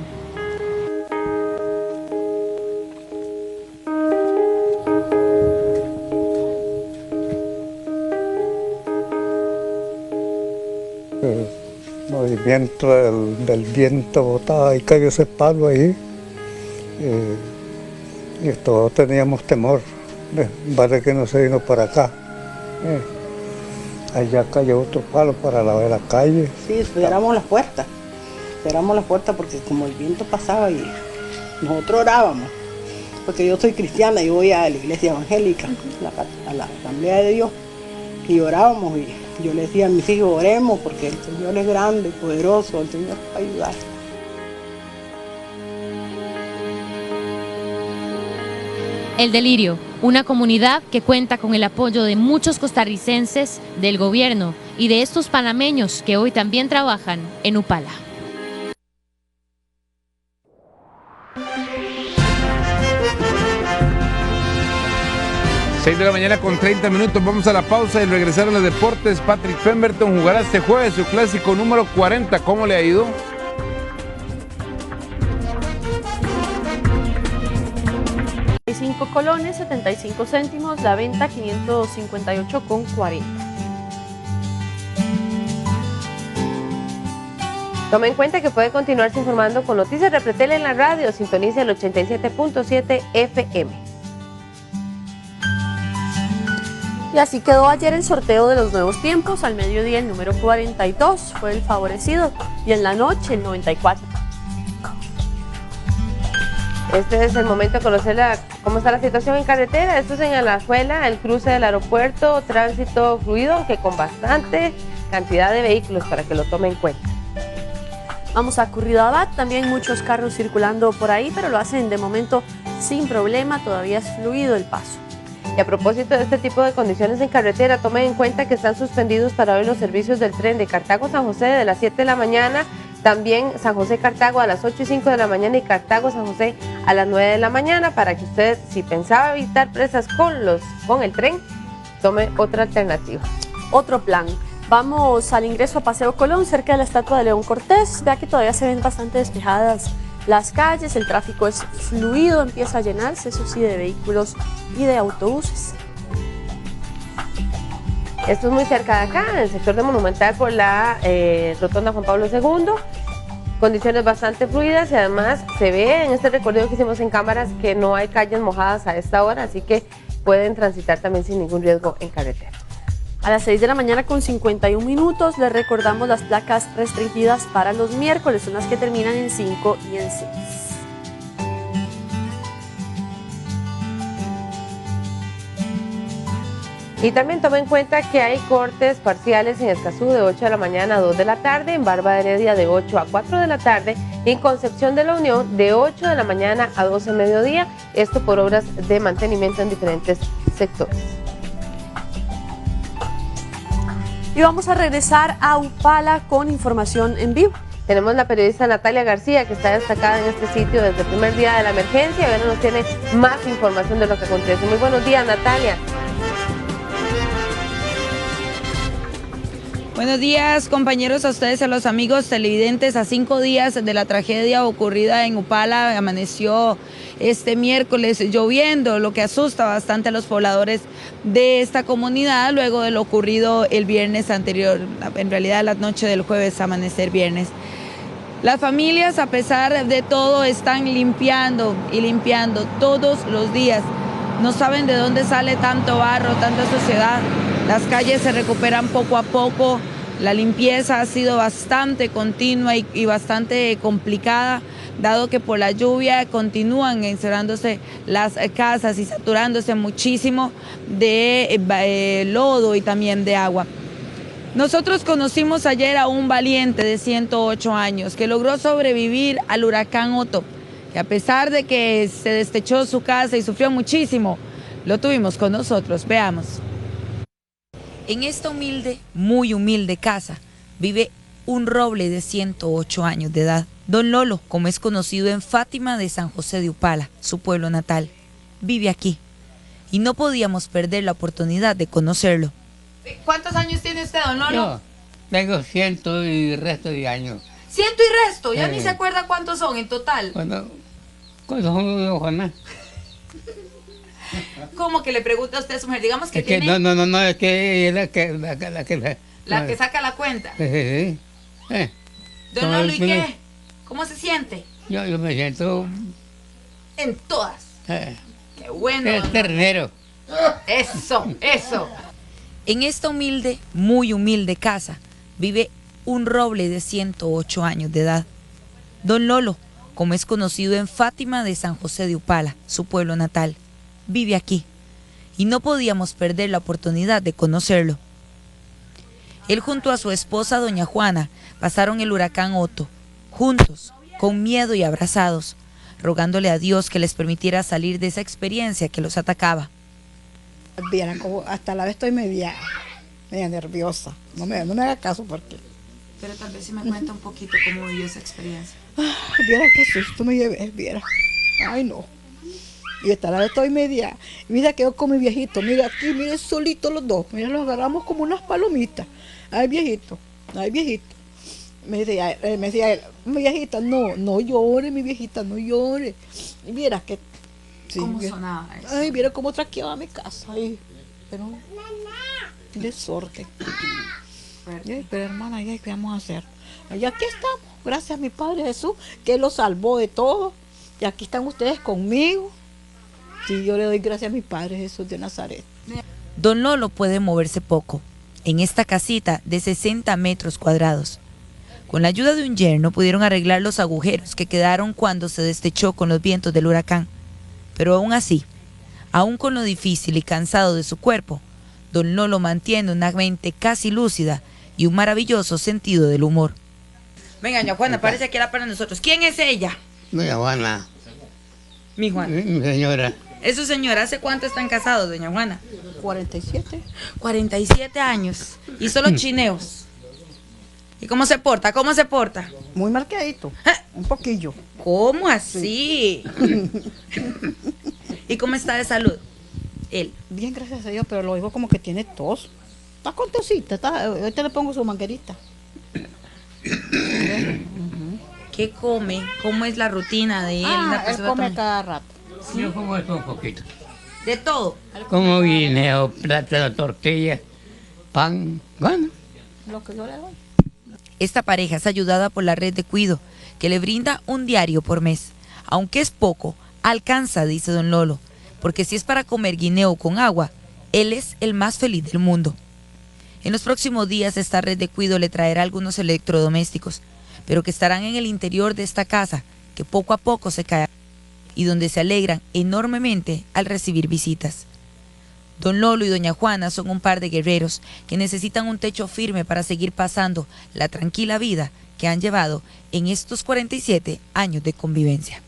El movimiento del viento botaba y cayó ese palo ahí y todos teníamos temor. Vale que no se vino para acá. Allá cayó otro palo para la calle. Sí, cerramos las puertas porque como el viento pasaba y nosotros orábamos, porque yo soy cristiana y voy a la iglesia evangélica, a la Asamblea de Dios, y orábamos y yo le decía a mis hijos, oremos porque el Señor es grande, poderoso, el Señor va a ayudar. El Delirio, una comunidad que cuenta con el apoyo de muchos costarricenses, del gobierno y de estos panameños que hoy también trabajan en Upala. Seis de la mañana con 30 minutos, vamos a la pausa y regresar a los deportes. Patrick Pemberton jugará este jueves su clásico número 40, ¿cómo le ha ido? $5 75 céntimos, la venta 558,40. Tome en cuenta que puede continuarse informando con Noticias Repretel en la radio. Sintonice el 87.7 FM. Y así quedó ayer el sorteo de los nuevos tiempos. Al mediodía el número 42 fue el favorecido y en la noche el 94. Este es el momento de conocer cómo está la situación en carretera. Esto es en Alajuela, el cruce del aeropuerto, tránsito fluido, aunque con bastante cantidad de vehículos para que lo tomen en cuenta. Vamos a Curridabat, también muchos carros circulando por ahí, pero lo hacen de momento sin problema, todavía es fluido el paso. Y a propósito de este tipo de condiciones en carretera, tomen en cuenta que están suspendidos para hoy los servicios del tren de Cartago-San José de las 7 de la mañana, también San José-Cartago a las 8 y 5 de la mañana y Cartago-San José a las 9 de la mañana, para que usted, si pensaba evitar presas con el tren, tome otra alternativa. Otro plan. Vamos al ingreso a Paseo Colón, cerca de la estatua de León Cortés. Vea que todavía se ven bastante despejadas las calles, el tráfico es fluido, empieza a llenarse, eso sí, de vehículos y de autobuses. Esto es muy cerca de acá, en el sector de Monumental por la Rotonda Juan Pablo II. Condiciones bastante fluidas y además se ve en este recorrido que hicimos en cámaras que no hay calles mojadas a esta hora, así que pueden transitar también sin ningún riesgo en carretera. A las 6 de la mañana con 51 minutos les recordamos las placas restringidas para los miércoles, son las que terminan en 5 y en 6. Y también tome en cuenta que hay cortes parciales en Escazú de 8 de la mañana a 2 de la tarde, en Barba de Heredia de 8 a 4 de la tarde y en Concepción de la Unión de 8 de la mañana a 12 de mediodía, esto por obras de mantenimiento en diferentes sectores. Y vamos a regresar a Upala con información en vivo. Tenemos la periodista Natalia García, que está destacada en este sitio desde el primer día de la emergencia y ahora nos tiene más información de lo que acontece. Muy buenos días, Natalia. Buenos días, compañeros, a ustedes, a los amigos televidentes. A 5 días de la tragedia ocurrida en Upala, amaneció este miércoles lloviendo, lo que asusta bastante a los pobladores de esta comunidad luego de lo ocurrido el viernes anterior, en realidad la noche del jueves, amanecer viernes. Las familias, a pesar de todo, están limpiando y limpiando todos los días. No saben de dónde sale tanto barro, tanta suciedad. Las calles se recuperan poco a poco. La limpieza ha sido bastante continua y bastante complicada, dado que por la lluvia continúan encerrándose las casas y saturándose muchísimo de lodo y también de agua. Nosotros conocimos ayer a un valiente de 108 años que logró sobrevivir al huracán Otto, que a pesar de que se destechó su casa y sufrió muchísimo, lo tuvimos con nosotros. Veamos. En esta humilde, muy humilde casa, vive un roble de 108 años de edad. Don Lolo, como es conocido en Fátima de San José de Upala, su pueblo natal, vive aquí. Y no podíamos perder la oportunidad de conocerlo. ¿Cuántos años tiene usted, don Lolo? Yo tengo 100 y resto de años. 100 y resto, ya ni se acuerda cuántos son en total. ¿Cuántos son, Juana? ¿Cómo que le pregunta a usted a su mujer? Digamos que Es que tiene... no, es que La que saca la cuenta. Sí. Don Lolo, ¿y qué? ¿Cómo se siente? Yo me siento... En todas. Qué bueno. El ternero. Eso. En esta humilde, muy humilde casa, vive un roble de 108 años de edad. Don Lolo, como es conocido en Fátima de San José de Upala, su pueblo natal, vive aquí. Y no podíamos perder la oportunidad de conocerlo. Él junto a su esposa, doña Juana, pasaron el huracán Otto, juntos, con miedo y abrazados, rogándole a Dios que les permitiera salir de esa experiencia que los atacaba. Vieran como hasta la vez estoy media nerviosa. No me haga caso porque... Pero tal vez si me cuenta un poquito cómo vivió esa experiencia. Viera qué susto me llevé, viera. Ay, no. Y hasta la vez estoy media... Mira, quedó con mi viejito. Mira aquí, miren solitos los dos. Mira, los agarramos como unas palomitas. Ay, viejito. Me decía él, mi viejita, no llore, mi viejita, no llore. Y viera que... Sí, ¿Cómo sonaba eso? Ay, viera cómo traqueaba mi casa. Ay, pero... Desorden. Ay, pero hermana, ¿qué vamos a hacer? Y aquí estamos, gracias a mi Padre Jesús, que lo salvó de todo. Y aquí están ustedes conmigo. Sí, yo le doy gracias a mi Padre Jesús de Nazaret. Don Lolo puede moverse poco, en esta casita de 60 metros cuadrados. Con la ayuda de un yerno pudieron arreglar los agujeros que quedaron cuando se destechó con los vientos del huracán. Pero aún así, aún con lo difícil y cansado de su cuerpo, don Lolo mantiene una mente casi lúcida y un maravilloso sentido del humor. Venga, doña Juana, parece que era para nosotros. ¿Quién es ella? Doña Juana. Mi Juana. Mi señora. ¿Es su señora? ¿Hace cuánto están casados, doña Juana? 47. 47 años. Y solo chineos. ¿Y cómo se porta? Muy marcadito. Un poquillo. ¿Cómo así? Sí. ¿Y cómo está de salud? Él. Bien, gracias a Dios, pero lo oigo como que tiene tos. Está con tosita, ahorita le pongo su manguerita. ¿Qué come? ¿Cómo es la rutina de él? Él come cada rato. ¿Sí? Yo como esto un poquito. ¿De todo? Como guineo, plátano, tortilla, pan, bueno. Lo que yo le doy. Esta pareja es ayudada por la red de cuido, que le brinda un diario por mes. Aunque es poco, alcanza, dice don Lolo, porque si es para comer guineo con agua, él es el más feliz del mundo. En los próximos días esta red de cuido le traerá algunos electrodomésticos, pero que estarán en el interior de esta casa, que poco a poco se cae y donde se alegran enormemente al recibir visitas. Don Lolo y doña Juana son un par de guerreros que necesitan un techo firme para seguir pasando la tranquila vida que han llevado en estos 47 años de convivencia.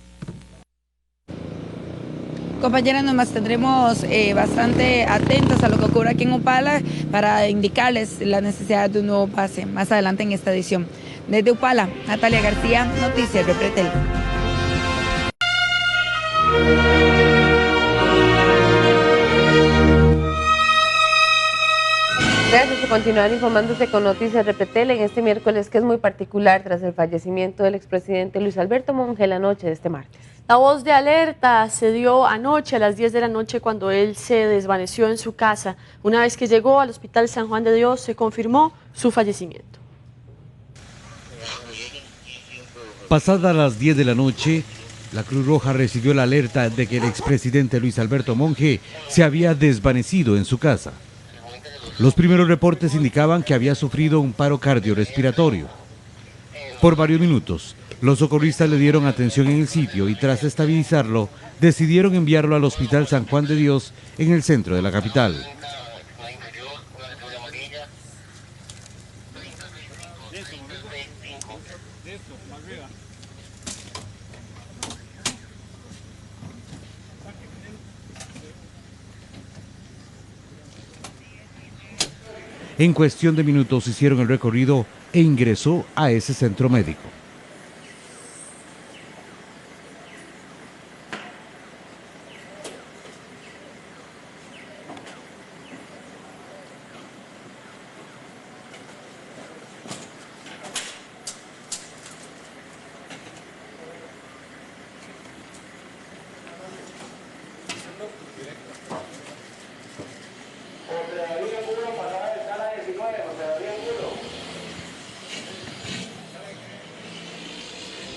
Compañeras, nos mantendremos bastante atentas a lo que ocurre aquí en Upala para indicarles la necesidad de un nuevo pase más adelante en esta edición. Desde Upala, Natalia García, Noticias Repretel. Gracias por continuar informándose con Noticias Repretel en este miércoles que es muy particular tras el fallecimiento del expresidente Luis Alberto Monge la noche de este martes. La voz de alerta se dio anoche a las 10 de la noche cuando él se desvaneció en su casa. Una vez que llegó al Hospital San Juan de Dios se confirmó su fallecimiento. Pasadas las 10 de la noche, la Cruz Roja recibió la alerta de que el expresidente Luis Alberto Monge se había desvanecido en su casa. Los primeros reportes indicaban que había sufrido un paro cardiorrespiratorio. Por varios minutos, los socorristas le dieron atención en el sitio y tras estabilizarlo, decidieron enviarlo al Hospital San Juan de Dios en el centro de la capital. En cuestión de minutos hicieron el recorrido e ingresó a ese centro médico.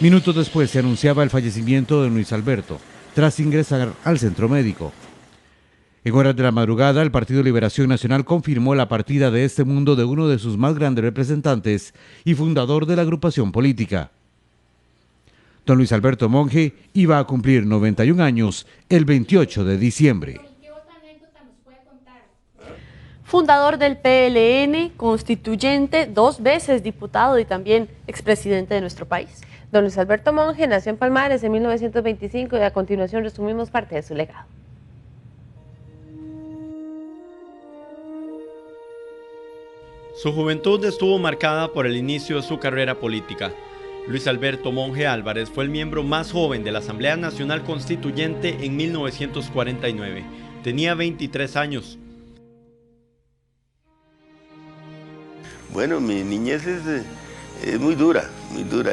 Minutos después se anunciaba el fallecimiento de Luis Alberto, tras ingresar al centro médico. En horas de la madrugada, el Partido Liberación Nacional confirmó la partida de este mundo de uno de sus más grandes representantes y fundador de la agrupación política. Don Luis Alberto Monge iba a cumplir 91 años el 28 de diciembre. Fundador del PLN, constituyente, 2 veces diputado y también expresidente de nuestro país. Don Luis Alberto Monge nació en Palmares en 1925 y a continuación resumimos parte de su legado. Su juventud estuvo marcada por el inicio de su carrera política. Luis Alberto Monge Álvarez fue el miembro más joven de la Asamblea Nacional Constituyente en 1949. Tenía 23 años. Bueno, mi niñez es muy dura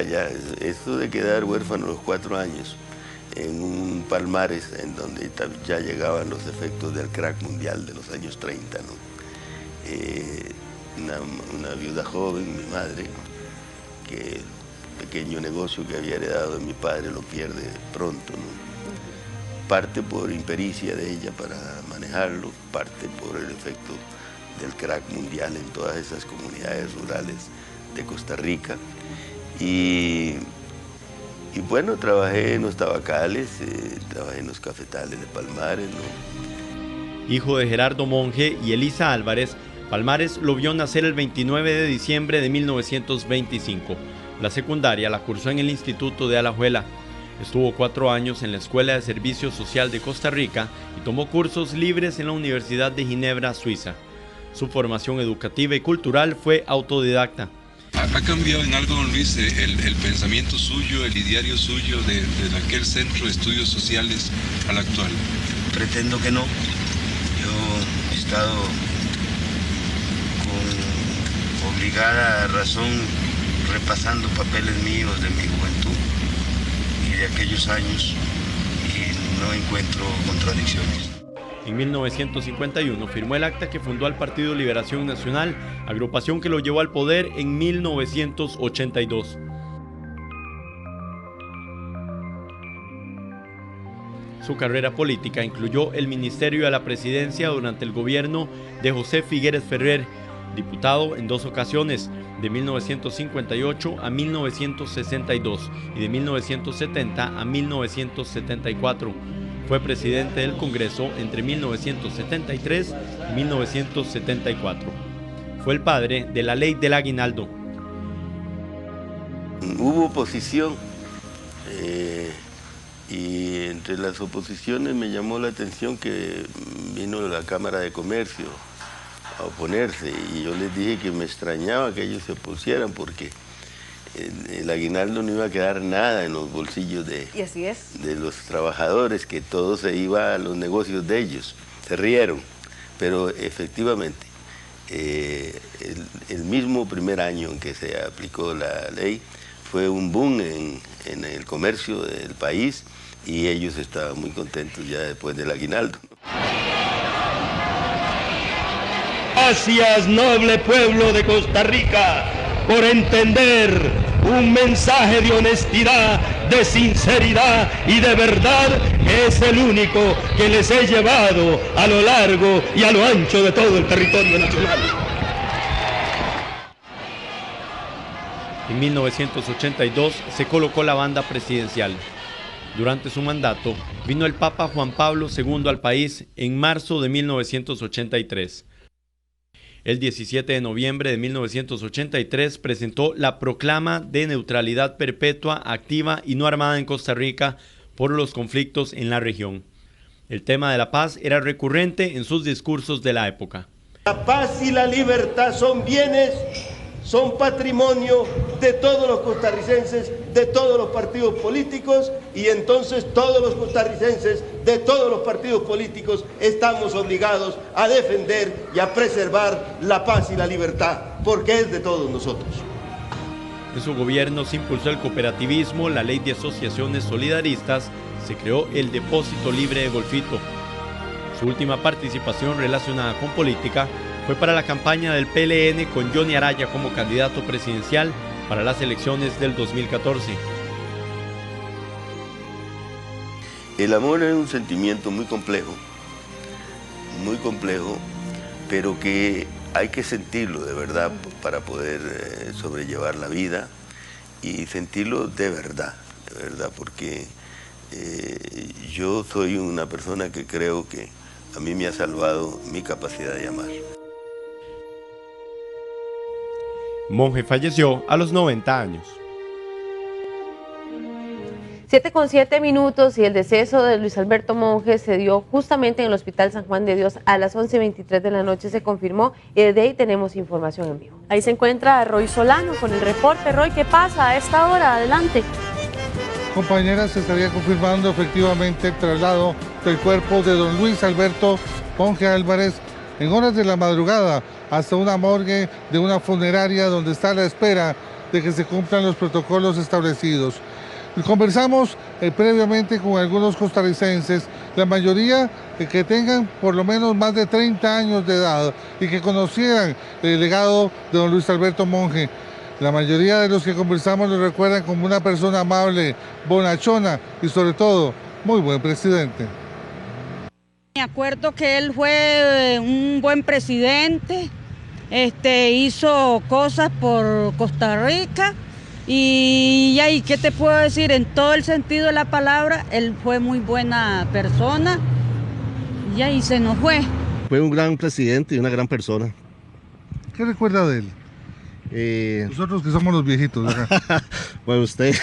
ya. Esto de quedar huérfano a los 4 años en un Palmares en donde ya llegaban los efectos del crack mundial de los años 30, ¿no? Una viuda joven, mi madre, que el pequeño negocio que había heredado de mi padre lo pierde pronto, ¿no? Parte por impericia de ella para manejarlo, parte por el efecto del crack mundial en todas esas comunidades rurales de Costa Rica. Y bueno, trabajé en los tabacales, trabajé en los cafetales de Palmares, ¿no? Hijo de Gerardo Monge y Elisa Álvarez, Palmares lo vio nacer el 29 de diciembre de 1925. La secundaria la cursó en el Instituto de Alajuela. Estuvo 4 años en la Escuela de Servicio Social de Costa Rica y tomó cursos libres en la Universidad de Ginebra, Suiza. Su formación educativa y cultural fue autodidacta. ¿Ha cambiado en algo, don Luis, el pensamiento suyo, el ideario suyo de aquel centro de estudios sociales al actual? Pretendo que no. Yo he estado con obligada razón repasando papeles míos de mi juventud y de aquellos años y no encuentro contradicciones. En 1951 firmó el acta que fundó al Partido Liberación Nacional, agrupación que lo llevó al poder en 1982. Su carrera política incluyó el Ministerio de la Presidencia durante el gobierno de José Figueres Ferrer, diputado en 2 ocasiones, de 1958 a 1962 y de 1970 a 1974. Fue presidente del Congreso entre 1973 y 1974. Fue el padre de la ley del aguinaldo. Hubo oposición y entre las oposiciones me llamó la atención que vino la Cámara de Comercio a oponerse y yo les dije que me extrañaba que ellos se opusieran porque el aguinaldo no iba a quedar nada en los bolsillos de los trabajadores, que todo se iba a los negocios de ellos. Se rieron, pero efectivamente el mismo primer año en que se aplicó la ley fue un boom en el comercio del país y ellos estaban muy contentos ya después del aguinaldo. Gracias, noble pueblo de Costa Rica, por entender un mensaje de honestidad, de sinceridad y de verdad que es el único que les he llevado a lo largo y a lo ancho de todo el territorio nacional. En 1982 se colocó la banda presidencial. Durante su mandato vino el Papa Juan Pablo II al país en marzo de 1983. El 17 de noviembre de 1983 presentó la proclama de neutralidad perpetua, activa y no armada en Costa Rica por los conflictos en la región. El tema de la paz era recurrente en sus discursos de la época. La paz y la libertad son bienes, son patrimonio de todos los costarricenses, de todos los partidos políticos, y entonces todos los costarricenses de todos los partidos políticos estamos obligados a defender y a preservar la paz y la libertad, porque es de todos nosotros. En su gobierno se impulsó el cooperativismo, la ley de asociaciones solidaristas, se creó el Depósito Libre de Golfito. Su última participación relacionada con política fue para la campaña del PLN con Johnny Araya como candidato presidencial para las elecciones del 2014. El amor es un sentimiento muy complejo, pero que hay que sentirlo de verdad para poder sobrellevar la vida y sentirlo de verdad, porque yo soy una persona que creo que a mí me ha salvado mi capacidad de amar. Monge falleció a los 90 años. 7:07 y el deceso de Luis Alberto Monge se dio justamente en el Hospital San Juan de Dios a las 11:23 de la noche, se confirmó, y desde ahí tenemos información en vivo. Ahí se encuentra Roy Solano con el reporte. Roy, ¿qué pasa a esta hora? Adelante. Compañeras, se estaría confirmando efectivamente el traslado del cuerpo de don Luis Alberto Monge Álvarez en horas de la madrugada hasta una morgue de una funeraria donde está a la espera de que se cumplan los protocolos establecidos. Conversamos previamente con algunos costarricenses, la mayoría que tengan por lo menos más de 30 años de edad y que conocieran el legado de don Luis Alberto Monge. La mayoría de los que conversamos lo recuerdan como una persona amable, bonachona y sobre todo muy buen presidente. Me acuerdo que él fue un buen presidente, hizo cosas por Costa Rica y ¿qué te puedo decir? En todo el sentido de la palabra, él fue muy buena persona y se nos fue. Fue un gran presidente y una gran persona. ¿Qué recuerda de él? Nosotros que somos los viejitos, ¿verdad? Bueno, usted.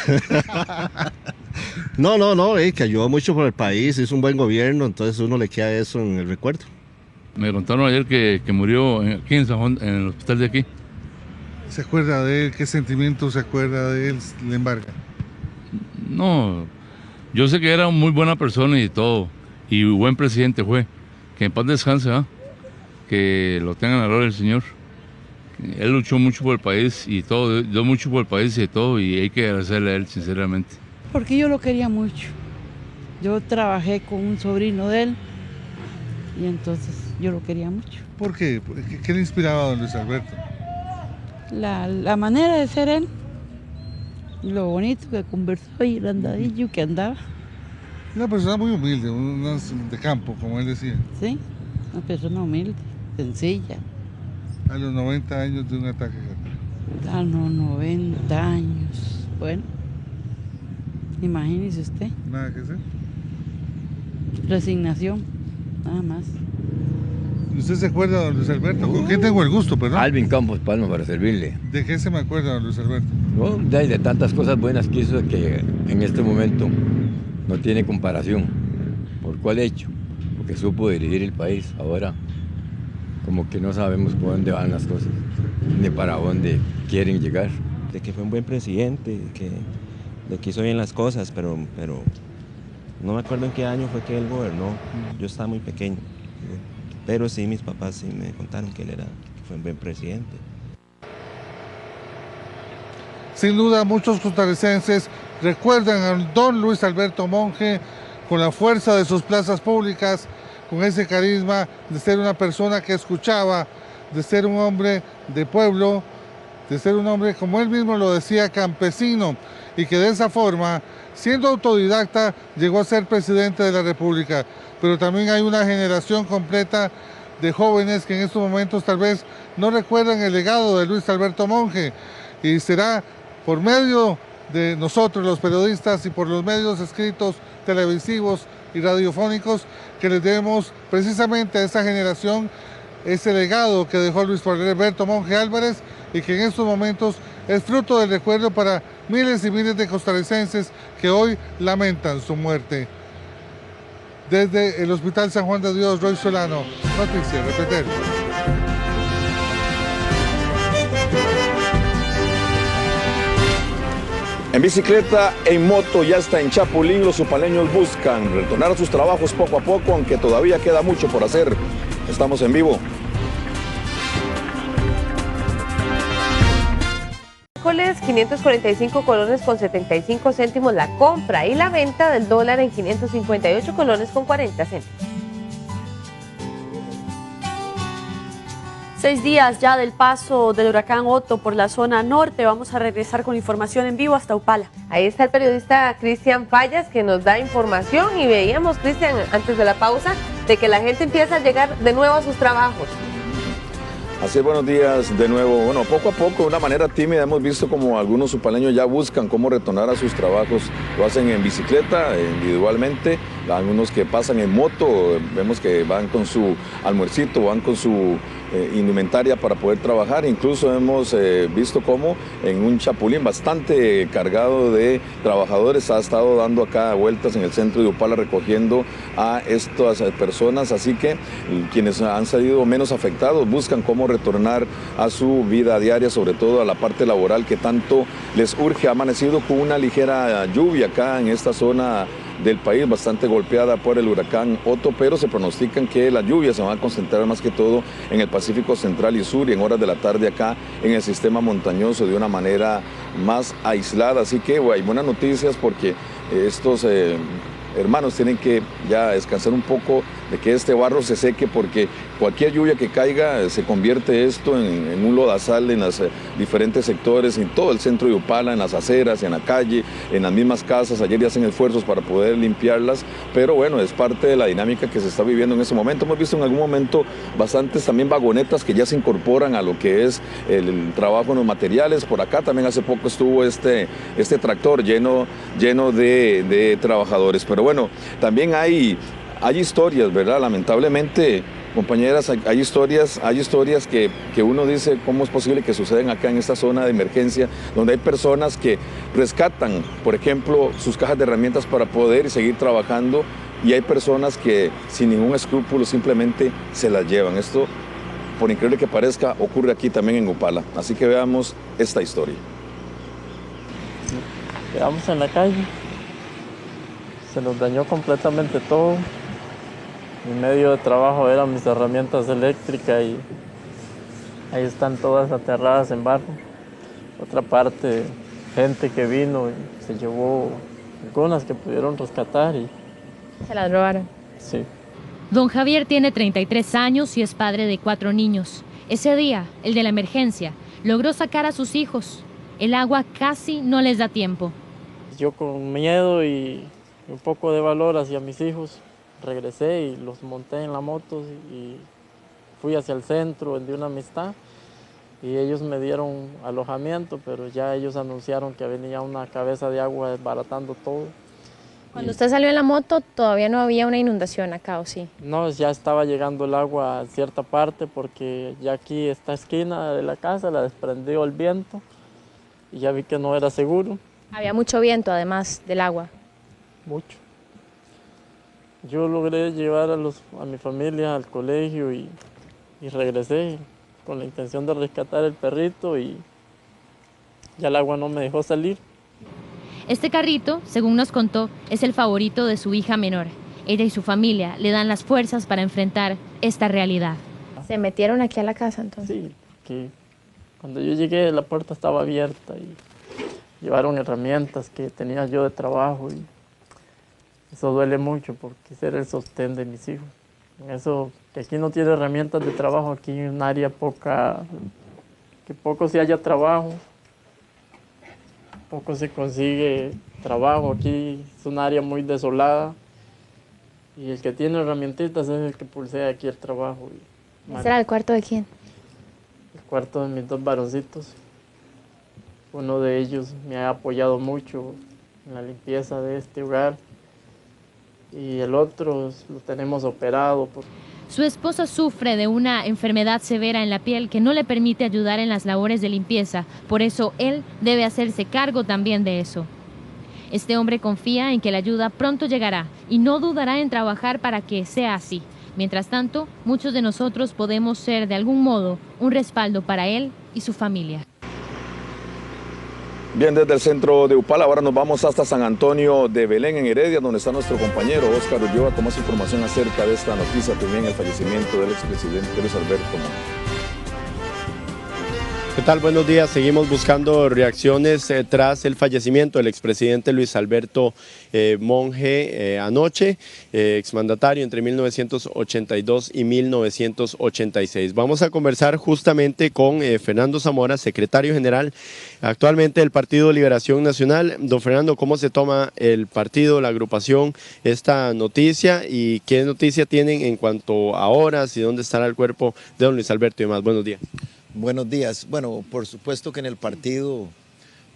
No, que ayudó mucho por el país, hizo un buen gobierno, entonces uno le queda eso en el recuerdo. Me contaron ayer que murió aquí en San Juan, en el hospital de aquí. ¿Se acuerda de él? ¿Qué sentimiento se acuerda de él? ¿Le embarga? No, yo sé que era muy buena persona y todo, y buen presidente fue. Que en paz descanse, ¿eh? Que lo tengan a la gloria del Señor. Él luchó mucho por el país y todo, dio mucho por el país y todo, y hay que agradecerle a él sinceramente. Porque yo lo quería mucho. Yo trabajé con un sobrino de él y entonces yo lo quería mucho. ¿Por qué? ¿Qué le inspiraba a don Luis Alberto? La manera de ser él, lo bonito que conversó y el andadillo que andaba. Una persona muy humilde, de campo, como él decía. Sí, una persona humilde, sencilla. A los 90 años de un ataque cardíaco. A los 90 años, bueno, imagínese usted. Nada que hacer. Resignación, nada más. ¿Usted se acuerda de don Luis Alberto? ¿Con quién tengo el gusto, perdón? Alvin Campos Palma, para servirle. ¿De qué se me acuerda don Luis Alberto? No, de tantas cosas buenas que hizo que en este momento no tiene comparación. ¿Por cuál hecho? Porque supo dirigir el país. Ahora como que no sabemos por dónde van las cosas, ni para dónde quieren llegar. De que fue un buen presidente, de que hizo bien las cosas, pero no me acuerdo en qué año fue que él gobernó. Yo estaba muy pequeño, pero sí, mis papás sí me contaron que fue un buen presidente. Sin duda, muchos costarricenses recuerdan a don Luis Alberto Monge con la fuerza de sus plazas públicas, con ese carisma de ser una persona que escuchaba, de ser un hombre de pueblo, de ser un hombre, como él mismo lo decía, campesino, y que de esa forma, siendo autodidacta, llegó a ser presidente de la República. Pero también hay una generación completa de jóvenes que en estos momentos tal vez no recuerdan el legado de Luis Alberto Monge, y será por medio de nosotros los periodistas y por los medios escritos, televisivos y radiofónicos que les demos precisamente a esta generación ese legado que dejó Luis Alberto Monge Álvarez y que en estos momentos es fruto del recuerdo para miles y miles de costarricenses que hoy lamentan su muerte. Desde el Hospital San Juan de Dios, Roy Solano, Noticias Repretel. En bicicleta, en moto, ya está en Chapulín, los upaleños buscan retornar a sus trabajos poco a poco, aunque todavía queda mucho por hacer. Estamos en vivo. Miércoles, 545 colones con 75 céntimos la compra y la venta del dólar en 558 colones con 40 céntimos. 6 días ya del paso del huracán Otto por la zona norte. Vamos a regresar con información en vivo hasta Upala. Ahí está el periodista Cristian Fallas que nos da información y veíamos, Cristian, antes de la pausa, de que la gente empieza a llegar de nuevo a sus trabajos. Así es, buenos días de nuevo. Bueno, poco a poco, de una manera tímida, hemos visto como algunos upaleños ya buscan cómo retornar a sus trabajos. Lo hacen en bicicleta, individualmente, algunos que pasan en moto, vemos que van con su almuercito, van con su indumentaria para poder trabajar. Incluso hemos visto cómo en un Chapulín bastante cargado de trabajadores ha estado dando acá vueltas en el centro de Upala recogiendo a estas personas, así que quienes han salido menos afectados buscan cómo retornar a su vida diaria, sobre todo a la parte laboral que tanto les urge. Ha amanecido con una ligera lluvia acá en esta zona del país, bastante golpeada por el huracán Otto, pero se pronostican que las lluvias se van a concentrar más que todo en el Pacífico Central y Sur y en horas de la tarde acá en el sistema montañoso de una manera más aislada. Así que hay buenas noticias porque estos hermanos tienen que ya descansar un poco de que este barro se seque, porque cualquier lluvia que caiga se convierte esto en un lodazal en los diferentes sectores, en todo el centro de Upala, en las aceras, en la calle, en las mismas casas. Ayer ya hacen esfuerzos para poder limpiarlas, pero bueno, es parte de la dinámica que se está viviendo en ese momento. Hemos visto en algún momento bastantes también vagonetas que ya se incorporan a lo que es el trabajo en los materiales. Por acá también hace poco estuvo este tractor lleno de trabajadores. Pero bueno, también hay historias, ¿verdad? Lamentablemente, compañeras, hay historias que uno dice cómo es posible que suceden acá en esta zona de emergencia, donde hay personas que rescatan, por ejemplo, sus cajas de herramientas para poder seguir trabajando, y hay personas que sin ningún escrúpulo simplemente se las llevan. Esto, por increíble que parezca, ocurre aquí también en Upala. Así que veamos esta historia. Quedamos en la calle. Se nos dañó completamente todo. Mi medio de trabajo eran mis herramientas eléctricas y ahí están todas aterradas en barro. Otra parte, gente que vino y se llevó algunas que pudieron rescatar y... ¿Se las robaron? Sí. Don Javier tiene 33 años y es padre de 4 niños. Ese día, el de la emergencia, logró sacar a sus hijos. El agua casi no les da tiempo. Yo con miedo y un poco de valor hacia mis hijos, regresé y los monté en la moto y fui hacia el centro de una amistad y ellos me dieron alojamiento, pero ya ellos anunciaron que venía una cabeza de agua desbaratando todo. Cuando usted salió en la moto, todavía no había una inundación acá, ¿o sí? No, ya estaba llegando el agua a cierta parte porque ya aquí esta esquina de la casa la desprendió el viento y ya vi que no era seguro. Había mucho viento además del agua. Mucho. Yo logré llevar a mi familia al colegio y regresé con la intención de rescatar el perrito y ya el agua no me dejó salir. Este carrito, según nos contó, es el favorito de su hija menor. Ella y su familia le dan las fuerzas para enfrentar esta realidad. ¿Se metieron aquí a la casa entonces? Sí, que cuando yo llegué la puerta estaba abierta y llevaron herramientas que tenía yo de trabajo y eso duele mucho porque ese era el sostén de mis hijos. Eso, que aquí no tiene herramientas de trabajo, aquí en un área que poco se haya trabajo, poco se consigue trabajo, aquí es un área muy desolada y el que tiene herramientitas es el que pulsea aquí el trabajo. ¿Ese era el cuarto de quién? El cuarto de mis 2 varoncitos. Uno de ellos me ha apoyado mucho en la limpieza de este hogar y el otro lo tenemos operado. Su esposa sufre de una enfermedad severa en la piel que no le permite ayudar en las labores de limpieza, por eso él debe hacerse cargo también de eso. Este hombre confía en que la ayuda pronto llegará y no dudará en trabajar para que sea así. Mientras tanto, muchos de nosotros podemos ser de algún modo un respaldo para él y su familia. Bien, desde el centro de Upala, ahora nos vamos hasta San Antonio de Belén, en Heredia, donde está nuestro compañero Óscar Ulloa con más información acerca de esta noticia, también el fallecimiento del expresidente Luis Alberto Monge. ¿Qué tal? Buenos días. Seguimos buscando reacciones tras el fallecimiento del expresidente Luis Alberto Monge anoche, exmandatario entre 1982 y 1986. Vamos a conversar justamente con Fernando Zamora, secretario general actualmente del Partido Liberación Nacional. Don Fernando, ¿cómo se toma el partido, la agrupación, esta noticia y qué noticia tienen en cuanto a horas y dónde estará el cuerpo de don Luis Alberto y demás? Buenos días. Buenos días. Bueno, por supuesto que en el partido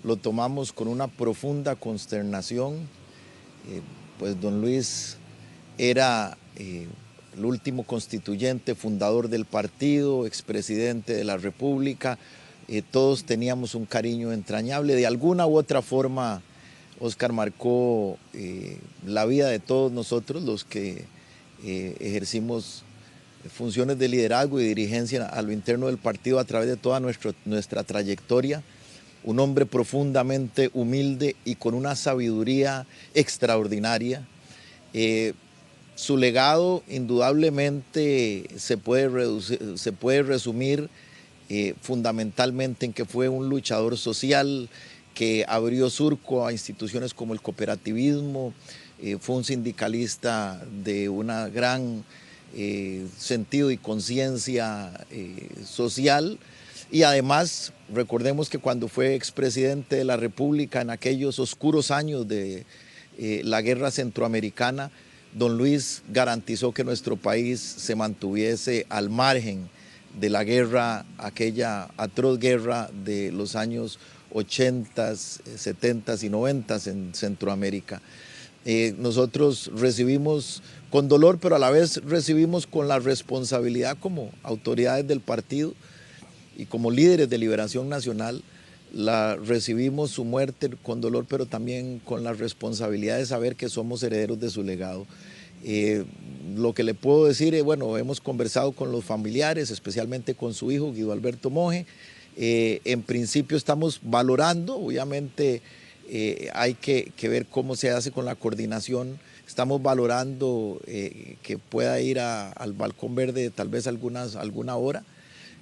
lo tomamos con una profunda consternación. Pues don Luis era el último constituyente, fundador del partido, expresidente de la República. Todos teníamos un cariño entrañable. De alguna u otra forma, Óscar marcó la vida de todos nosotros, los que ejercimos funciones de liderazgo y dirigencia a lo interno del partido a través de toda nuestra trayectoria. Un hombre profundamente humilde y con una sabiduría extraordinaria. Su legado indudablemente se puede resumir fundamentalmente en que fue un luchador social que abrió surco a instituciones como el cooperativismo, fue un sindicalista de una gran sentido y conciencia social, y además recordemos que cuando fue expresidente de la República en aquellos oscuros años de la guerra centroamericana, don Luis garantizó que nuestro país se mantuviese al margen de la guerra, aquella atroz guerra de los años 80, 70 y 90 en Centroamérica. Nosotros recibimos con dolor, pero a la vez recibimos con la responsabilidad como autoridades del partido y como líderes de Liberación Nacional, recibimos su muerte con dolor, pero también con la responsabilidad de saber que somos herederos de su legado. Lo que le puedo decir es, bueno, hemos conversado con los familiares, especialmente con su hijo Guido Alberto Monge. En principio estamos valorando, obviamente hay que ver cómo se hace con la coordinación. Estamos valorando que pueda ir al Balcón Verde tal vez alguna hora.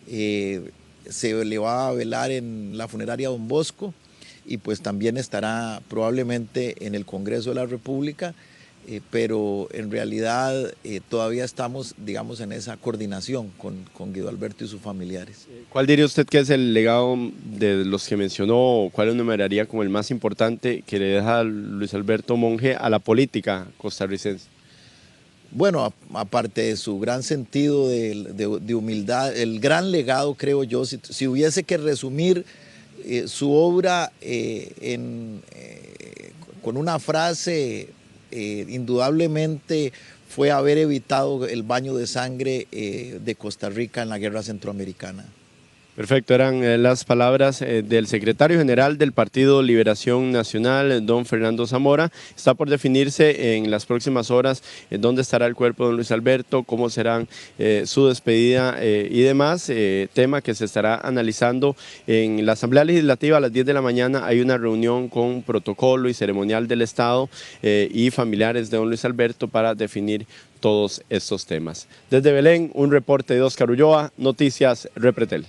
Se le va a velar en la funeraria Don Bosco y pues también estará probablemente en el Congreso de la República, pero en realidad todavía estamos, digamos, en esa coordinación con Guido Alberto y sus familiares. ¿Cuál diría usted que es el legado de los que mencionó, cuál enumeraría como el más importante que le deja Luis Alberto Monge a la política costarricense? Bueno, aparte de su gran sentido de humildad, el gran legado, creo yo, si hubiese que resumir su obra con una frase, indudablemente fue haber evitado el baño de sangre de Costa Rica en la guerra centroamericana. Perfecto, eran las palabras del secretario general del Partido Liberación Nacional, don Fernando Zamora. Está por definirse en las próximas horas dónde estará el cuerpo de don Luis Alberto, cómo será su despedida y demás, tema que se estará analizando en la Asamblea Legislativa a las 10 de la mañana. Hay una reunión con protocolo y ceremonial del Estado y familiares de don Luis Alberto para definir todos estos temas. Desde Belén, un reporte de Óscar Ulloa, Noticias Repretel.